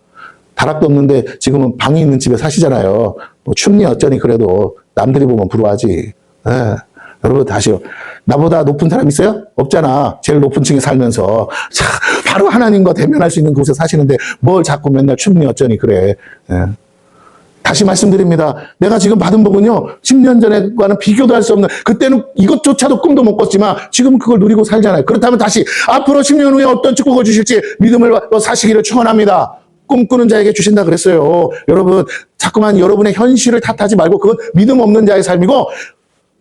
다락도 없는데 지금은 방이 있는 집에 사시잖아요. 뭐 춥니 어쩌니 그래도 남들이 보면 부러워하지. 여러분 다시요. 나보다 높은 사람 있어요? 없잖아. 제일 높은 층에 살면서. 자, 바로 하나님과 대면할 수 있는 곳에 사시는데 뭘 자꾸 맨날 춥니 어쩌니 그래. 다시 말씀드립니다. 내가 지금 받은 복은요. 10년 전에과는 비교도 할 수 없는 그때는 이것조차도 꿈도 못 꿨지만 지금 그걸 누리고 살잖아요. 그렇다면 다시 앞으로 10년 후에 어떤 축복을 주실지 믿음을 사시기를 축원합니다. 꿈꾸는 자에게 주신다 그랬어요. 여러분 자꾸만 여러분의 현실을 탓하지 말고 그건 믿음 없는 자의 삶이고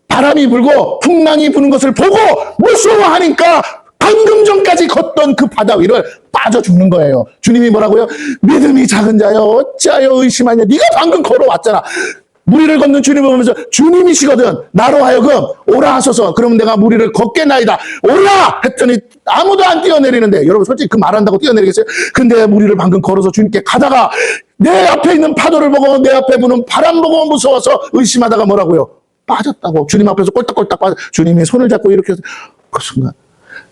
바람이 불고 풍랑이 부는 것을 보고 무서워하니까 방금 전까지 걷던 그 바다 위를 빠져 죽는 거예요. 주님이 뭐라고요? 믿음이 작은 자여 어찌하여 의심하냐. 네가 방금 걸어왔잖아. 무리를 걷는 주님을 보면서 주님이시거든. 나로 하여금 오라 하소서. 그러면 내가 무리를 걷겠나이다. 오라! 했더니 아무도 안 뛰어내리는데 여러분 솔직히 그 말한다고 뛰어내리겠어요? 근데 무리를 방금 걸어서 주님께 가다가 내 앞에 있는 파도를 보고 내 앞에 부는 바람 보고 무서워서 의심하다가 뭐라고요? 빠졌다고. 주님 앞에서 꼴딱꼴딱 빠져. 주님이 손을 잡고 이렇게 해서 그 순간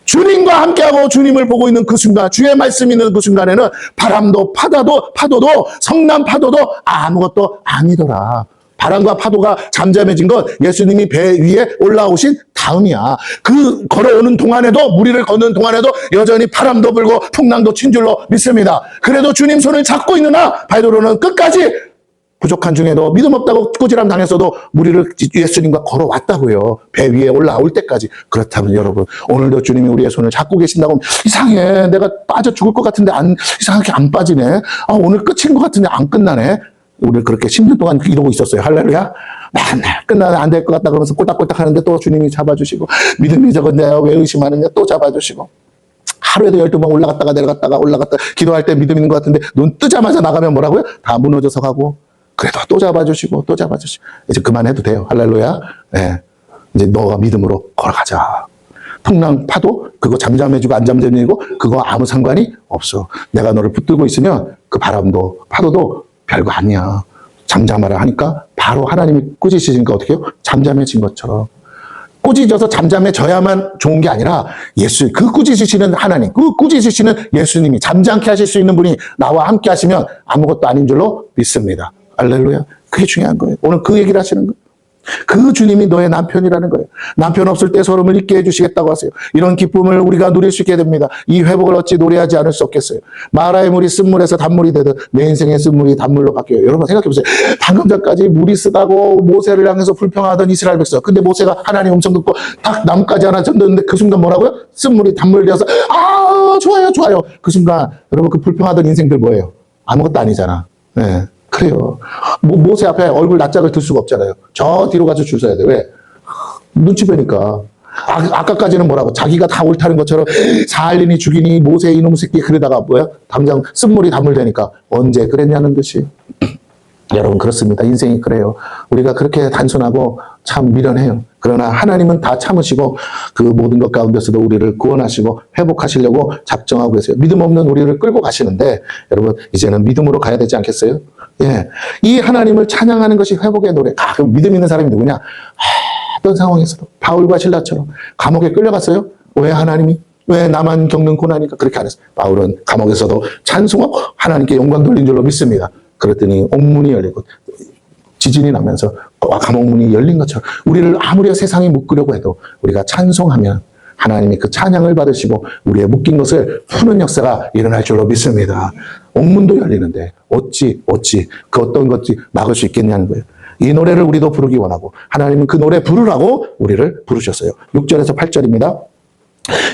주님과 함께하고 주님을 보고 있는 그 순간 주의 말씀이 있는 그 순간에는 바람도 파도도 성난 파도도 아무것도 아니더라. 바람과 파도가 잠잠해진 건 예수님이 배 위에 올라오신 다음이야. 그 걸어오는 동안에도 무리를 걷는 동안에도 여전히 바람도 불고 풍랑도 친 줄로 믿습니다. 그래도 주님 손을 잡고 있느나 베드로는 끝까지 부족한 중에도 믿음 없다고 꾸지람 당했어도 무리를 예수님과 걸어왔다고요. 배 위에 올라올 때까지. 그렇다면 여러분 오늘도 주님이 우리의 손을 잡고 계신다고 하면 이상해. 내가 빠져 죽을 것 같은데 이상하게 안 빠지네. 오늘 끝인 것 같은데 안 끝나네. 우리 그렇게 10년 동안 이러고 있었어요. 할렐루야. 맨날 끝나면 안 될 것 같다 그러면서 꼴딱꼴딱 하는데 또 주님이 잡아주시고 믿음이 적은데요. 왜 의심하느냐 또 잡아주시고 하루에도 12번 올라갔다가 내려갔다가 기도할 때 믿음 있는 것 같은데 눈 뜨자마자 나가면 뭐라고요? 다 무너져서 가고 그래도 또 잡아주시고 또 잡아주시고 이제 그만해도 돼요. 할렐루야. 예. 이제 너가 믿음으로 걸어가자. 풍랑 파도 그거 잠잠해지고 안 잠잠해지고 그거 아무 상관이 없어. 내가 너를 붙들고 있으면 그 바람도 파도도 별거 아니야. 잠잠하라 하니까 바로 하나님이 꾸짖으시니까 어떻게 해요? 잠잠해진 것처럼. 꾸짖어서 잠잠해져야만 좋은 게 아니라 그 꾸짖으시는 하나님, 그 꾸짖으시는 예수님이 잠잠케 하실 수 있는 분이 나와 함께 하시면 아무것도 아닌 줄로 믿습니다. 할렐루야. 그게 중요한 거예요. 오늘 그 얘기를 하시는 거예요. 그 주님이 너의 남편이라는 거예요. 남편 없을 때 서름을 잊게 해주시겠다고 하세요. 이런 기쁨을 우리가 누릴 수 있게 됩니다. 이 회복을 어찌 노래하지 않을 수 없겠어요. 마라의 물이 쓴물에서 단물이 되듯 내 인생의 쓴물이 단물로 바뀌어요. 여러분 생각해 보세요. 방금 전까지 물이 쓰다고 모세를 향해서 불평하던 이스라엘 백성. 근데 모세가 하나님 음성 듣고 딱 나뭇가지 하나 던졌는데 그 순간 뭐라고요? 쓴물이 단물이 되어서 좋아요. 그 순간 여러분 그 불평하던 인생들 뭐예요? 아무것도 아니잖아. 네. 그래요. 모세 앞에 얼굴 낯짝을 들 수가 없잖아요. 저 뒤로 가서 줄 서야 돼. 왜? 눈치 보니까. 아까까지는 뭐라고? 자기가 다 옳다는 것처럼 살리니 죽이니 모세 이놈 새끼 그러다가 뭐야? 당장 쓴물이 단물되니까 언제 그랬냐는 듯이. 여러분 그렇습니다. 인생이 그래요. 우리가 그렇게 단순하고 참 미련해요. 그러나 하나님은 다 참으시고 그 모든 것 가운데서도 우리를 구원하시고 회복하시려고 작정하고 계세요. 믿음 없는 우리를 끌고 가시는데 여러분 이제는 믿음으로 가야 되지 않겠어요? 예, 이 하나님을 찬양하는 것이 회복의 노래. 그럼 믿음 있는 사람이 누구냐? 어떤 상황에서도 바울과 실라처럼 감옥에 끌려갔어요. 왜 하나님이? 왜 나만 겪는 고난이니까 그렇게 안 했어요. 바울은 감옥에서도 찬송하고 하나님께 영광 돌린 줄로 믿습니다. 그랬더니 옥문이 열리고 지진이 나면서 감옥 문이 열린 것처럼 우리를 아무리 세상이 묶으려고 해도 우리가 찬송하면 하나님이 그 찬양을 받으시고 우리의 묶인 것을 푸는 역사가 일어날 줄로 믿습니다. 옥문도 열리는데 어찌 그 어떤 것이 막을 수 있겠냐는 거예요. 이 노래를 우리도 부르기 원하고 하나님은 그 노래 부르라고 우리를 부르셨어요. 6절에서 8절입니다.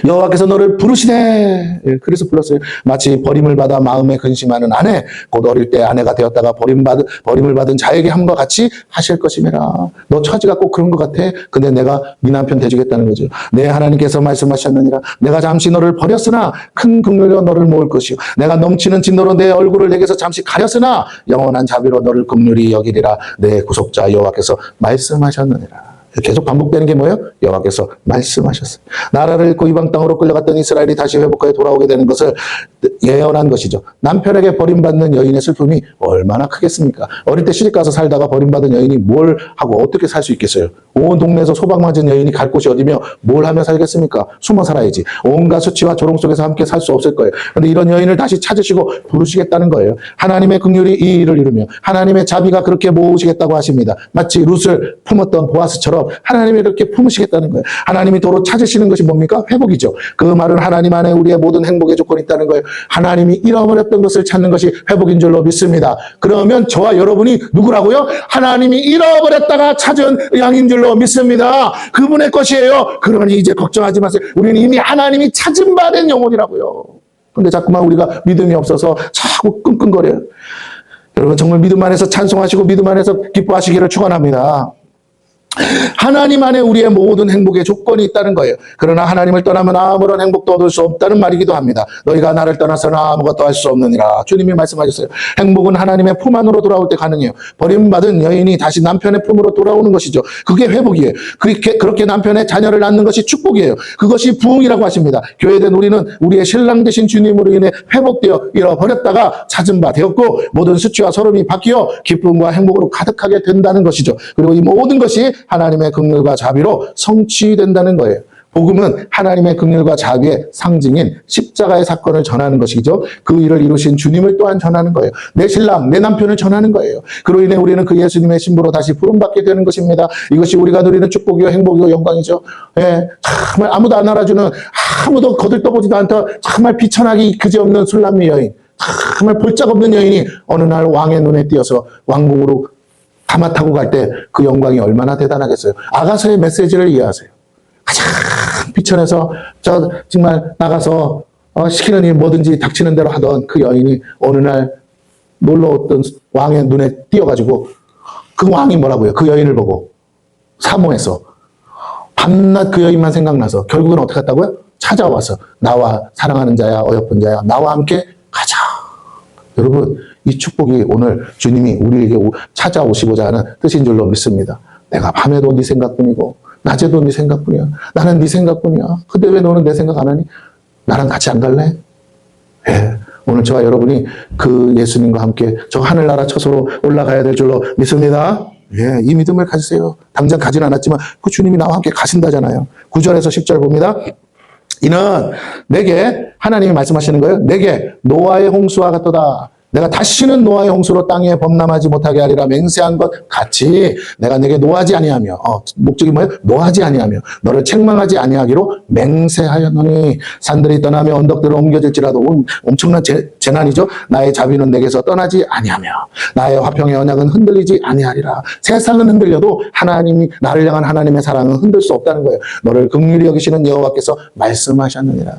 여호와께서 너를 부르시네. 그래서 불렀어요. 마치 버림을 받아 마음에 근심하는 아내, 곧 어릴 때 아내가 되었다가 버림을 받은 자에게 함과 같이 하실 것이매라. 너 처지가 꼭 그런 것 같아. 근데 내가 네 남편 돼주겠다는 거죠. 내 하나님께서 말씀하셨느니라. 내가 잠시 너를 버렸으나 큰 긍휼로 너를 모을 것이요. 내가 넘치는 진노로 내 얼굴을 내게서 잠시 가렸으나 영원한 자비로 너를 긍휼히 여기리라. 내 구속자 여호와께서 말씀하셨느니라. 계속 반복되는 게 뭐예요? 여호와께서 말씀하셨어요. 나라를 잃고 이방 땅으로 끌려갔던 이스라엘이 다시 회복하여 돌아오게 되는 것을 예언한 것이죠. 남편에게 버림받는 여인의 슬픔이 얼마나 크겠습니까? 어릴 때 시집가서 살다가 버림받은 여인이 뭘 하고 어떻게 살 수 있겠어요? 온 동네에서 소방 맞은 여인이 갈 곳이 어디며 뭘 하며 살겠습니까? 숨어 살아야지. 온갖 수치와 조롱 속에서 함께 살 수 없을 거예요. 그런데 이런 여인을 다시 찾으시고 부르시겠다는 거예요. 하나님의 긍휼이 이 일을 이루며 하나님의 자비가 그렇게 모으시겠다고 하십니다. 마치 룻을 품었던 보아스처럼 하나님이 이렇게 품으시겠다는 거예요. 하나님이 도로 찾으시는 것이 뭡니까? 회복이죠. 그 말은 하나님 안에 우리의 모든 행복의 조건이 있다는 거예요. 하나님이 잃어버렸던 것을 찾는 것이 회복인 줄로 믿습니다. 그러면 저와 여러분이 누구라고요? 하나님이 잃어버렸다가 찾은 양인 줄로 믿습니다. 그분의 것이에요. 그러니 이제 걱정하지 마세요. 우리는 이미 하나님이 찾은 바 된 영혼이라고요. 근데 자꾸만 우리가 믿음이 없어서 자꾸 끙끙거려요. 여러분 정말 믿음 안에서 찬송하시고 믿음 안에서 기뻐하시기를 축원합니다. 하나님 안에 우리의 모든 행복의 조건이 있다는 거예요. 그러나 하나님을 떠나면 아무런 행복도 얻을 수 없다는 말이기도 합니다. 너희가 나를 떠나서는 아무것도 할 수 없느니라. 주님이 말씀하셨어요. 행복은 하나님의 품 안으로 돌아올 때 가능해요. 버림받은 여인이 다시 남편의 품으로 돌아오는 것이죠. 그게 회복이에요. 그렇게 남편의 자녀를 낳는 것이 축복이에요. 그것이 부흥이라고 하십니다. 교회된 우리는 우리의 신랑 되신 주님으로 인해 회복되어 잃어버렸다가 찾은 바 되었고 모든 수치와 서름이 바뀌어 기쁨과 행복으로 가득하게 된다는 것이죠. 그리고 이 모든 것이 하나님의 긍휼과 자비로 성취된다는 거예요. 복음은 하나님의 긍휼과 자비의 상징인 십자가의 사건을 전하는 것이죠. 그 일을 이루신 주님을 또한 전하는 거예요. 내 신랑, 내 남편을 전하는 거예요. 그로 인해 우리는 그 예수님의 신부로 다시 부름받게 되는 것입니다. 이것이 우리가 누리는 축복이요 행복이요 영광이죠. 예, 정말 아무도 안 알아주는, 아무도 거들떠보지도 않던 정말 비천하기 그지없는 술람미 여인, 정말 볼짝없는 여인이 어느 날 왕의 눈에 띄어서 왕궁으로 가마 타고 갈 때 그 영광이 얼마나 대단하겠어요. 아가서의 메시지를 이해하세요. 가장 비천해서 정말 나가서 시키는 일 뭐든지 닥치는 대로 하던 그 여인이 어느 날 놀러 왔던 왕의 눈에 띄어가지고 그 왕이 뭐라고요? 그 여인을 보고 사모해서 밤낮 그 여인만 생각나서 결국은 어떻게 했다고요? 찾아와서 나와 사랑하는 자야 어여쁜 자야 나와 함께 가자. 여러분 이 축복이 오늘 주님이 우리에게 찾아오시고자 하는 뜻인 줄로 믿습니다. 내가 밤에도 네 생각뿐이고 낮에도 네 생각뿐이야. 나는 네 생각뿐이야. 근데 왜 너는 내 생각 안 하니? 나랑 같이 안 갈래? 예. 오늘 저와 여러분이 그 예수님과 함께 저 하늘나라 처소로 올라가야 될 줄로 믿습니다. 예, 이 믿음을 가지세요. 당장 가진 않았지만 그 주님이 나와 함께 가신다잖아요. 9절에서 10절 봅니다. 이는 내게 하나님이 말씀하시는 거예요. 내게 노아의 홍수와 같도다. 내가 다시는 노아의 홍수로 땅에 범람하지 못하게 하리라 맹세한 것 같이 내가 내게 노하지 아니하며 목적이 뭐예요? 노하지 아니하며 너를 책망하지 아니하기로 맹세하였노니 산들이 떠나며 언덕들을 옮겨질지라도 엄청난 재난이죠. 나의 자비는 내게서 떠나지 아니하며 나의 화평의 언약은 흔들리지 아니하리라. 세상은 흔들려도 하나님이 나를 향한 하나님의 사랑은 흔들 수 없다는 거예요. 너를 긍휼히 여기시는 여호와께서 말씀하셨느니라.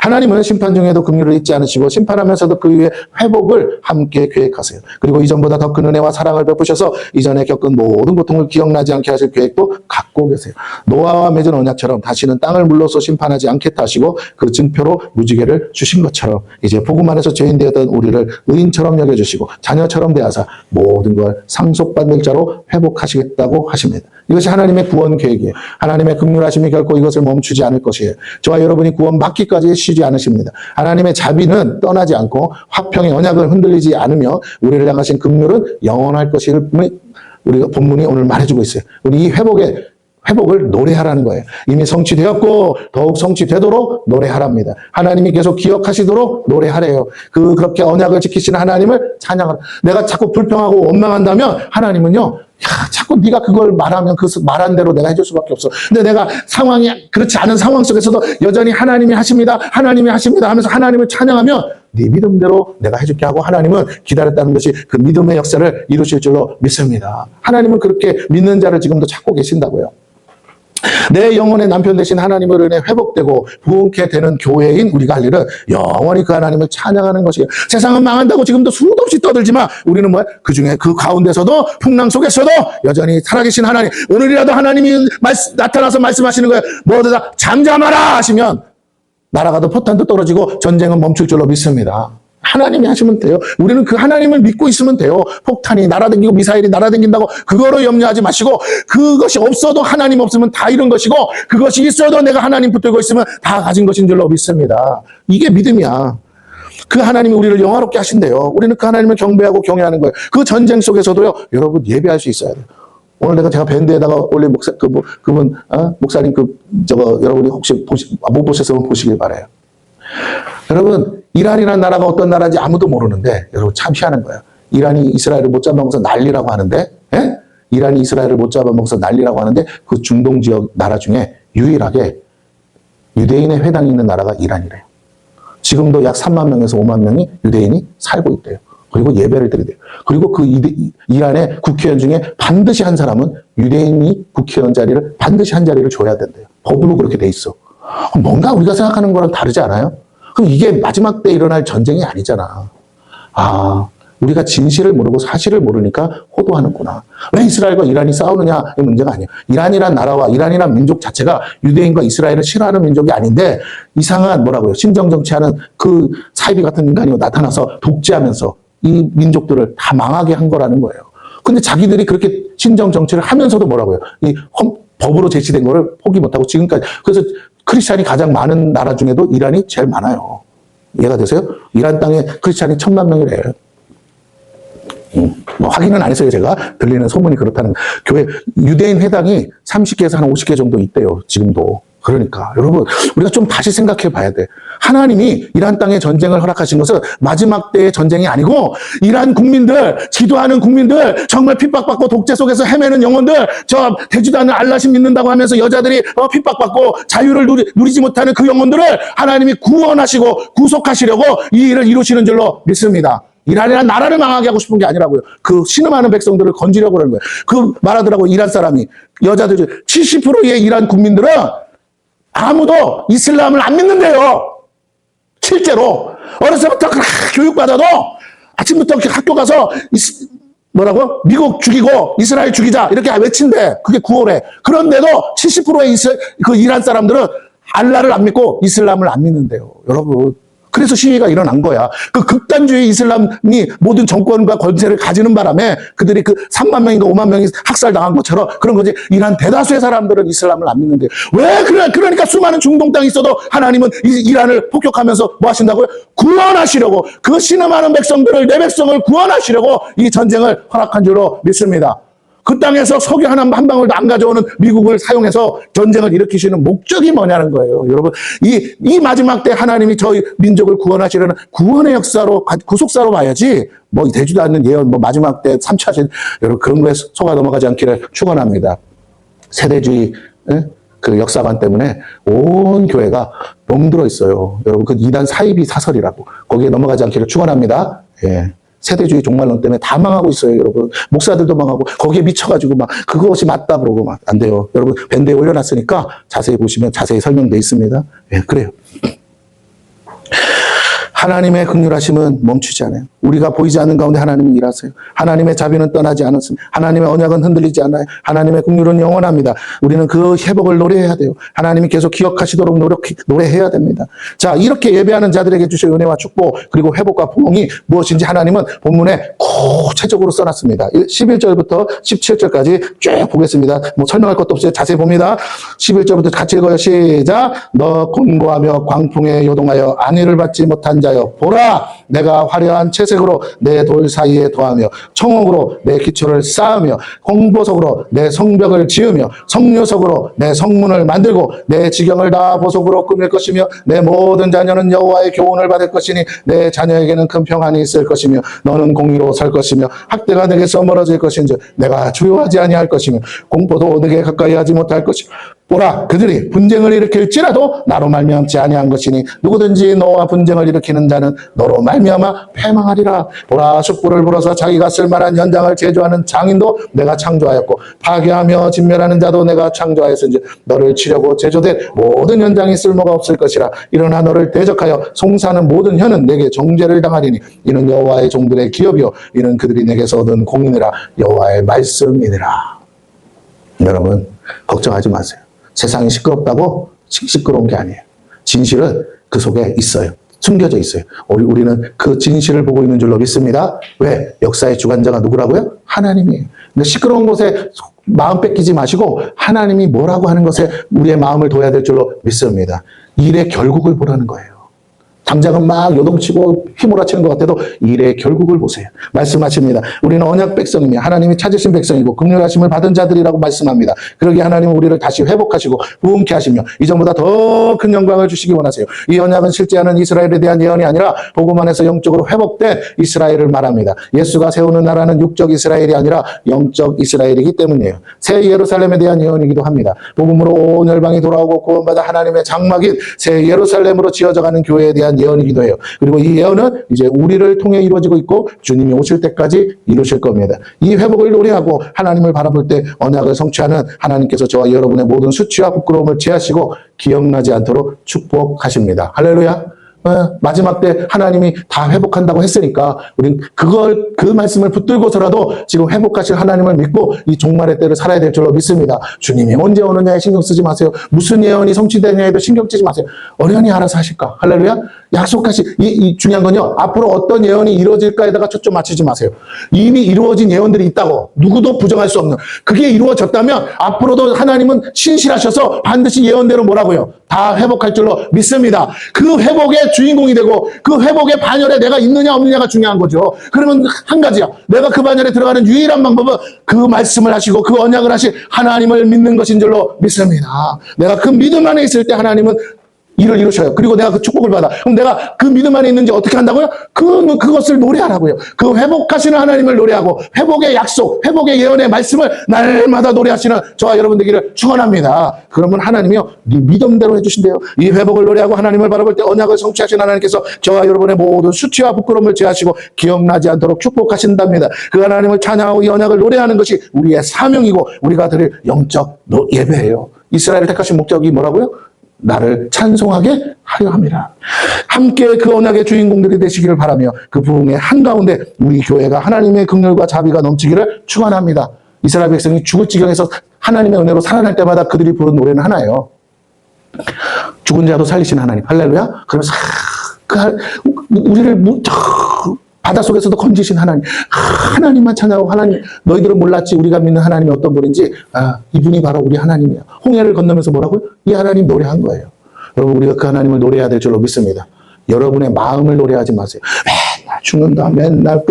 하나님은 심판 중에도 긍휼을 잊지 않으시고 심판하면서도 그 위에 회복을 함께 계획하세요. 그리고 이전보다 더 큰 은혜와 사랑을 베푸셔서 이전에 겪은 모든 고통을 기억나지 않게 하실 계획도 갖고 계세요. 노아와 맺은 언약처럼 다시는 땅을 물로써 심판하지 않겠다 하시고 그 증표로 무지개를 주신 것처럼 이제 복음 안에서 죄인 되었던 우리를 의인처럼 여겨주시고 자녀처럼 대하사 모든 걸 상속받는 자로 회복하시겠다고 하십니다. 이것이 하나님의 구원 계획이에요. 하나님의 긍휼하심이 결코 이것을 멈추지 않을 것이에요. 저와 여러분이 구원 받기까지 쉬지 않으십니다. 하나님의 자비는 떠나지 않고 화평의 언약을 흔들리지 않으며 우리를 향하신 긍휼은 영원할 것을 우리가 본문이 오늘 말해주고 있어요. 우리 이 회복을 노래하라는 거예요. 이미 성취되었고 더욱 성취되도록 노래하랍니다. 하나님이 계속 기억하시도록 노래하래요. 그렇게 언약을 지키시는 하나님을 찬양하라. 내가 자꾸 불평하고 원망한다면 하나님은요, 자꾸 네가 그걸 말하면 그 말한 대로 내가 해줄 수밖에 없어. 근데 내가 상황이 그렇지 않은 상황 속에서도 여전히 하나님이 하십니다. 하나님이 하십니다 하면서 하나님을 찬양하면 네 믿음대로 내가 해줄게 하고 하나님은 기다렸다는 것이 그 믿음의 역사를 이루실 줄로 믿습니다. 하나님은 그렇게 믿는 자를 지금도 찾고 계신다고요. 내 영혼의 남편 되신 하나님을 은혜 회복되고 부흥케 되는 교회인 우리가 할 일은 영원히 그 하나님을 찬양하는 것이에요. 세상은 망한다고 지금도 수도 없이 떠들지만 우리는 뭐야? 그 중에 그 가운데서도 풍랑 속에서도 여전히 살아계신 하나님, 오늘이라도 하나님이 나타나서 말씀하시는 거예요. 모두다 잠잠하라 하시면 나라가도 포탄도 떨어지고 전쟁은 멈출 줄로 믿습니다. 하나님이 하시면 돼요. 우리는 그 하나님을 믿고 있으면 돼요. 폭탄이 날아다니고 미사일이 날아다닌다고 그거로 염려하지 마시고 그것이 없어도 하나님 없으면 다 잃은 것이고 그것이 있어도 내가 하나님 붙들고 있으면 다 가진 것인 줄로 믿습니다. 이게 믿음이야. 그 하나님이 우리를 영화롭게 하신대요. 우리는 그 하나님을 경배하고 경외하는 거예요. 그 전쟁 속에서도요, 여러분 예배할 수 있어야 돼요. 오늘 제가 밴드에다가 올린 그분 목사님 여러분이 혹시 못 보셨으면 보시길 바라요. 여러분, 이란이라는 나라가 어떤 나라인지 아무도 모르는데 여러분 참 희한한 거예요. 이란이 이스라엘을 못 잡아먹어서 난리라고 하는데, 예? 이란이 이스라엘을 못 잡아먹어서 난리라고 하는데 그 중동 지역 나라 중에 유일하게 유대인의 회당이 있는 나라가 이란이래요. 지금도 약 3만 명에서 5만 명이 유대인이 살고 있대요. 그리고 예배를 드리대요. 그리고 그 이란의 국회의원 중에 반드시 한 사람은 유대인이 국회의원 자리를 반드시 한 자리를 줘야 된대요. 법으로 그렇게 돼 있어. 뭔가 우리가 생각하는 거랑 다르지 않아요? 그럼 이게 마지막 때 일어날 전쟁이 아니잖아. 우리가 진실을 모르고 사실을 모르니까 호도하는구나. 왜 이스라엘과 이란이 싸우느냐? 이 문제가 아니에요. 이란이란 나라와 이란이란 민족 자체가 유대인과 이스라엘을 싫어하는 민족이 아닌데 이상한 신정 정치하는 그 사이비 같은 인간이 나타나서 독재하면서 이 민족들을 다 망하게 한 거라는 거예요. 근데 자기들이 그렇게 신정 정치를 하면서도 이 법으로 제시된 거를 포기 못하고 지금까지. 그래서 크리스찬이 가장 많은 나라 중에도 이란이 제일 많아요. 이해가 되세요? 이란 땅에 크리스찬이 1,000만 명이래요. 확인은 안 했어요, 제가. 들리는 소문이 그렇다는. 교회, 유대인 회당이 30개에서 한 50개 정도 있대요, 지금도. 그러니까, 여러분, 우리가 좀 다시 생각해 봐야 돼. 하나님이 이란 땅에 전쟁을 허락하신 것은 마지막 때의 전쟁이 아니고, 이란 국민들, 기도하는 국민들, 정말 핍박받고 독재 속에서 헤매는 영혼들, 되지도 않는 알라신 믿는다고 하면서 여자들이 핍박받고 자유를 누리지 못하는 그 영혼들을 하나님이 구원하시고 구속하시려고 이 일을 이루시는 줄로 믿습니다. 이란이란 나라를 망하게 하고 싶은 게 아니라고요. 그 신음하는 백성들을 건지려고 그러는 거예요. 그 말하더라고, 이란 사람이. 여자들 70%의 이란 국민들은 아무도 이슬람을 안 믿는데요. 실제로. 어렸을 때부터 교육받아도 아침부터 학교 가서 미국 죽이고 이스라엘 죽이자 이렇게 외친대. 그게 9월에. 그런데도 70%의 그 이란 사람들은 알라를 안 믿고 이슬람을 안 믿는데요. 여러분. 그래서 시위가 일어난 거야. 그 극단주의 이슬람이 모든 정권과 권세를 가지는 바람에 그들이 그 3만 명인가 5만 명이 학살당한 것처럼 그런 거지. 이란 대다수의 사람들은 이슬람을 안 믿는데 왜 그래? 그러니까 수많은 중동 땅이 있어도 하나님은 이란을 폭격하면서 뭐 하신다고요? 구원하시려고, 그 신음하는 백성들을, 내 백성을 구원하시려고 이 전쟁을 허락한 줄로 믿습니다. 그 땅에서 석유 한 방울도 안 가져오는 미국을 사용해서 전쟁을 일으키시는 목적이 뭐냐는 거예요. 여러분, 이 마지막 때 하나님이 저희 민족을 구원하시려는 구원의 역사로, 구속사로 봐야지, 뭐 되지도 않는 예언, 뭐 마지막 때 3차전, 여러분, 그런 거에 속아 넘어가지 않기를 축원합니다. 세대주의, 그 역사관 때문에 온 교회가 멍들어 있어요. 여러분, 그 이단 사이비 사설이라고. 거기에 넘어가지 않기를 축원합니다. 예. 세대주의 종말론 때문에 다 망하고 있어요, 여러분. 목사들도 망하고, 거기에 미쳐가지고 막, 그것이 맞다 그러고 막, 안 돼요. 여러분, 밴드에 올려놨으니까 자세히 보시면 자세히 설명되어 있습니다. 예, 그래요. 하나님의 긍휼하심은 멈추지 않아요. 우리가 보이지 않는 가운데 하나님이 일하세요. 하나님의 자비는 떠나지 않았습니다. 하나님의 언약은 흔들리지 않아요. 하나님의 긍휼은 영원합니다. 우리는 그 회복을 노래해야 돼요. 하나님이 계속 기억하시도록 노래해야 됩니다. 자, 이렇게 예배하는 자들에게 주실 은혜와 축복, 그리고 회복과 부흥이 무엇인지 하나님은 본문에 구체적으로 써놨습니다. 11절부터 17절까지 쭉 보겠습니다. 뭐 설명할 것도 없어요. 자세히 봅니다. 11절부터 같이 읽어요. 시작. 너 곤고하며 광풍에 요동하여 안위를 받지 못한 자여, 보라, 내가 화려한 채색으로 내 돌 사이에 더하며 청옥으로 내 기초를 쌓으며 홍보석으로 내 성벽을 지으며 성류석으로 내 성문을 만들고 내 지경을 다 보석으로 꾸밀 것이며 내 모든 자녀는 여호와의 교훈을 받을 것이니 내 자녀에게는 큰 평안이 있을 것이며 너는 공의로 살 것이며 학대가 내게서 멀어질 것인지 내가 주요하지 아니할 것이며 공포도 내게 가까이 하지 못할 것이며 보라, 그들이 분쟁을 일으킬지라도 나로 말미암지 아니한 것이니 누구든지 너와 분쟁을 일으키는 자는 너로 말미암아 패망하리라. 보라, 숯불을 불어서 자기가 쓸만한 연장을 제조하는 장인도 내가 창조하였고 파괴하며 진멸하는 자도 내가 창조하였은지 너를 치려고 제조된 모든 연장이 쓸모가 없을 것이라. 일어나 너를 대적하여 송사하는 모든 혀는 내게 정죄를 당하리니 이는 여호와의 종들의 기업이요 이는 그들이 내게서 얻은 공인이라. 여호와의 말씀이니라. 여러분, 걱정하지 마세요. 세상이 시끄럽다고 시끄러운 게 아니에요. 진실은 그 속에 있어요. 숨겨져 있어요. 우리는 그 진실을 보고 있는 줄로 믿습니다. 왜? 역사의 주관자가 누구라고요? 하나님이에요. 근데 시끄러운 곳에 마음 뺏기지 마시고 하나님이 뭐라고 하는 것에 우리의 마음을 둬야 될 줄로 믿습니다. 일의 결국을 보라는 거예요. 당장은 막 요동치고 휘몰아치는 것 같아도 일의 결국을 보세요. 말씀하십니다. 우리는 언약 백성이며 하나님이 찾으신 백성이고 긍휼하심을 받은 자들이라고 말씀합니다. 그러기에 하나님은 우리를 다시 회복하시고 부흥케 하시며 이전보다 더 큰 영광을 주시기 원하세요. 이 언약은 실제하는 이스라엘에 대한 예언이 아니라 복음 안에서 영적으로 회복된 이스라엘을 말합니다. 예수가 세우는 나라는 육적 이스라엘이 아니라 영적 이스라엘이기 때문이에요. 새 예루살렘에 대한 예언이기도 합니다. 복음으로 온 열방이 돌아오고 구원받아 하나님의 장막인 새 예루살렘으로 지어져가는 교회에 대한 예언이기도 해요. 그리고 이 예언은 이제 우리를 통해 이루어지고 있고 주님이 오실 때까지 이루실 겁니다. 이 회복을 노래하고 하나님을 바라볼 때 언약을 성취하는 하나님께서 저와 여러분의 모든 수치와 부끄러움을 제하시고 기억나지 않도록 축복하십니다. 할렐루야. 마지막 때 하나님이 다 회복한다고 했으니까 우린 그 말씀을 붙들고서라도 지금 회복하실 하나님을 믿고 이 종말의 때를 살아야 될 줄로 믿습니다. 주님이 언제 오느냐에 신경 쓰지 마세요. 무슨 예언이 성취되느냐에도 신경 쓰지 마세요. 어련히 알아서 하실까? 할렐루야. 약속하신 이 중요한 건요. 앞으로 어떤 예언이 이루어질까에다가 초점 맞추지 마세요. 이미 이루어진 예언들이 있다고 누구도 부정할 수 없는, 그게 이루어졌다면 앞으로도 하나님은 신실하셔서 반드시 예언대로 뭐라고요? 다 회복할 줄로 믿습니다. 그 회복의 주인공이 되고 그 회복의 반열에 내가 있느냐 없느냐가 중요한 거죠. 그러면 한 가지야. 내가 그 반열에 들어가는 유일한 방법은 그 말씀을 하시고 그 언약을 하신 하나님을 믿는 것인 줄로 믿습니다. 내가 그 믿음 안에 있을 때 하나님은 일을 이루셔요. 그리고 내가 그 축복을 받아. 그럼 내가 그 믿음 안에 있는지 어떻게 한다고요? 그것을 노래하라고요. 그 회복하시는 하나님을 노래하고 회복의 약속, 회복의 예언의 말씀을 날마다 노래하시는 저와 여러분 되기를 축원합니다. 그러면 하나님이요, 네 믿음대로 해주신대요. 이 회복을 노래하고 하나님을 바라볼 때 언약을 성취하신 하나님께서 저와 여러분의 모든 수치와 부끄러움을 제하시고 기억나지 않도록 축복하신답니다. 그 하나님을 찬양하고 이 언약을 노래하는 것이 우리의 사명이고 우리가 드릴 영적 예배예요. 이스라엘을 택하신 목적이 뭐라고요? 나를 찬송하게 하려 함이라. 함께 그 언약의 주인공들이 되시기를 바라며 그 부흥의 한가운데 우리 교회가 하나님의 긍휼과 자비가 넘치기를 축원합니다. 이스라엘 백성이 죽을 지경에서 하나님의 은혜로 살아날 때마다 그들이 부른 노래는 하나예요. 죽은 자도 살리신 하나님. 할렐루야. 그러면서 우리를 바닷속에서도 건지신 하나님, 하나님만 찬양하고 하나님, 너희들은 몰랐지 우리가 믿는 하나님이 어떤 분인지, 이분이 바로 우리 하나님이에요. 홍해를 건너면서 뭐라고요? 이 하나님 노래한 거예요. 여러분, 우리가 그 하나님을 노래해야 될 줄로 믿습니다. 여러분의 마음을 노래하지 마세요. 맨날 죽는다, 맨날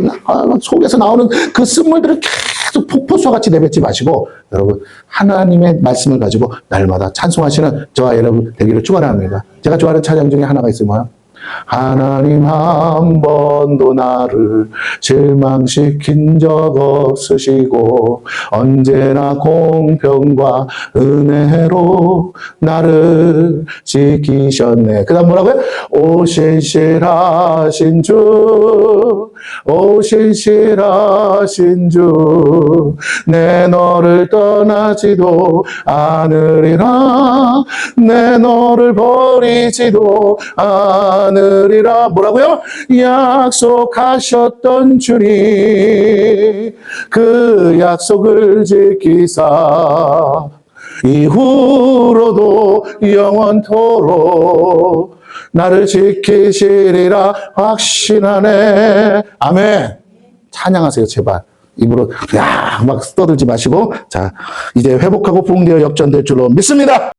속에서 나오는 그 쓴물들을 계속 폭포수와 같이 내뱉지 마시고, 여러분, 하나님의 말씀을 가지고 날마다 찬송하시는 저와 여러분 되기를 축원합니다. 제가 좋아하는 찬양 중에 하나가 있으면, 하나님 한 번도 나를 실망시킨 적 없으시고 언제나 공평과 은혜로 나를 지키셨네. 그 다음 뭐라고요? 오 신실하신 주, 오 신실하신 주, 내 너를 떠나지도 않으리라, 내 너를 버리지도 않으리라. 뭐라고요? 약속하셨던 주님, 그 약속을 지키사 이후로도 영원토록 나를 지키시리라 확신하네. 아멘. 찬양하세요, 제발. 입으로 막 떠들지 마시고, 자, 이제 회복하고 부흥되어 역전될 줄로 믿습니다.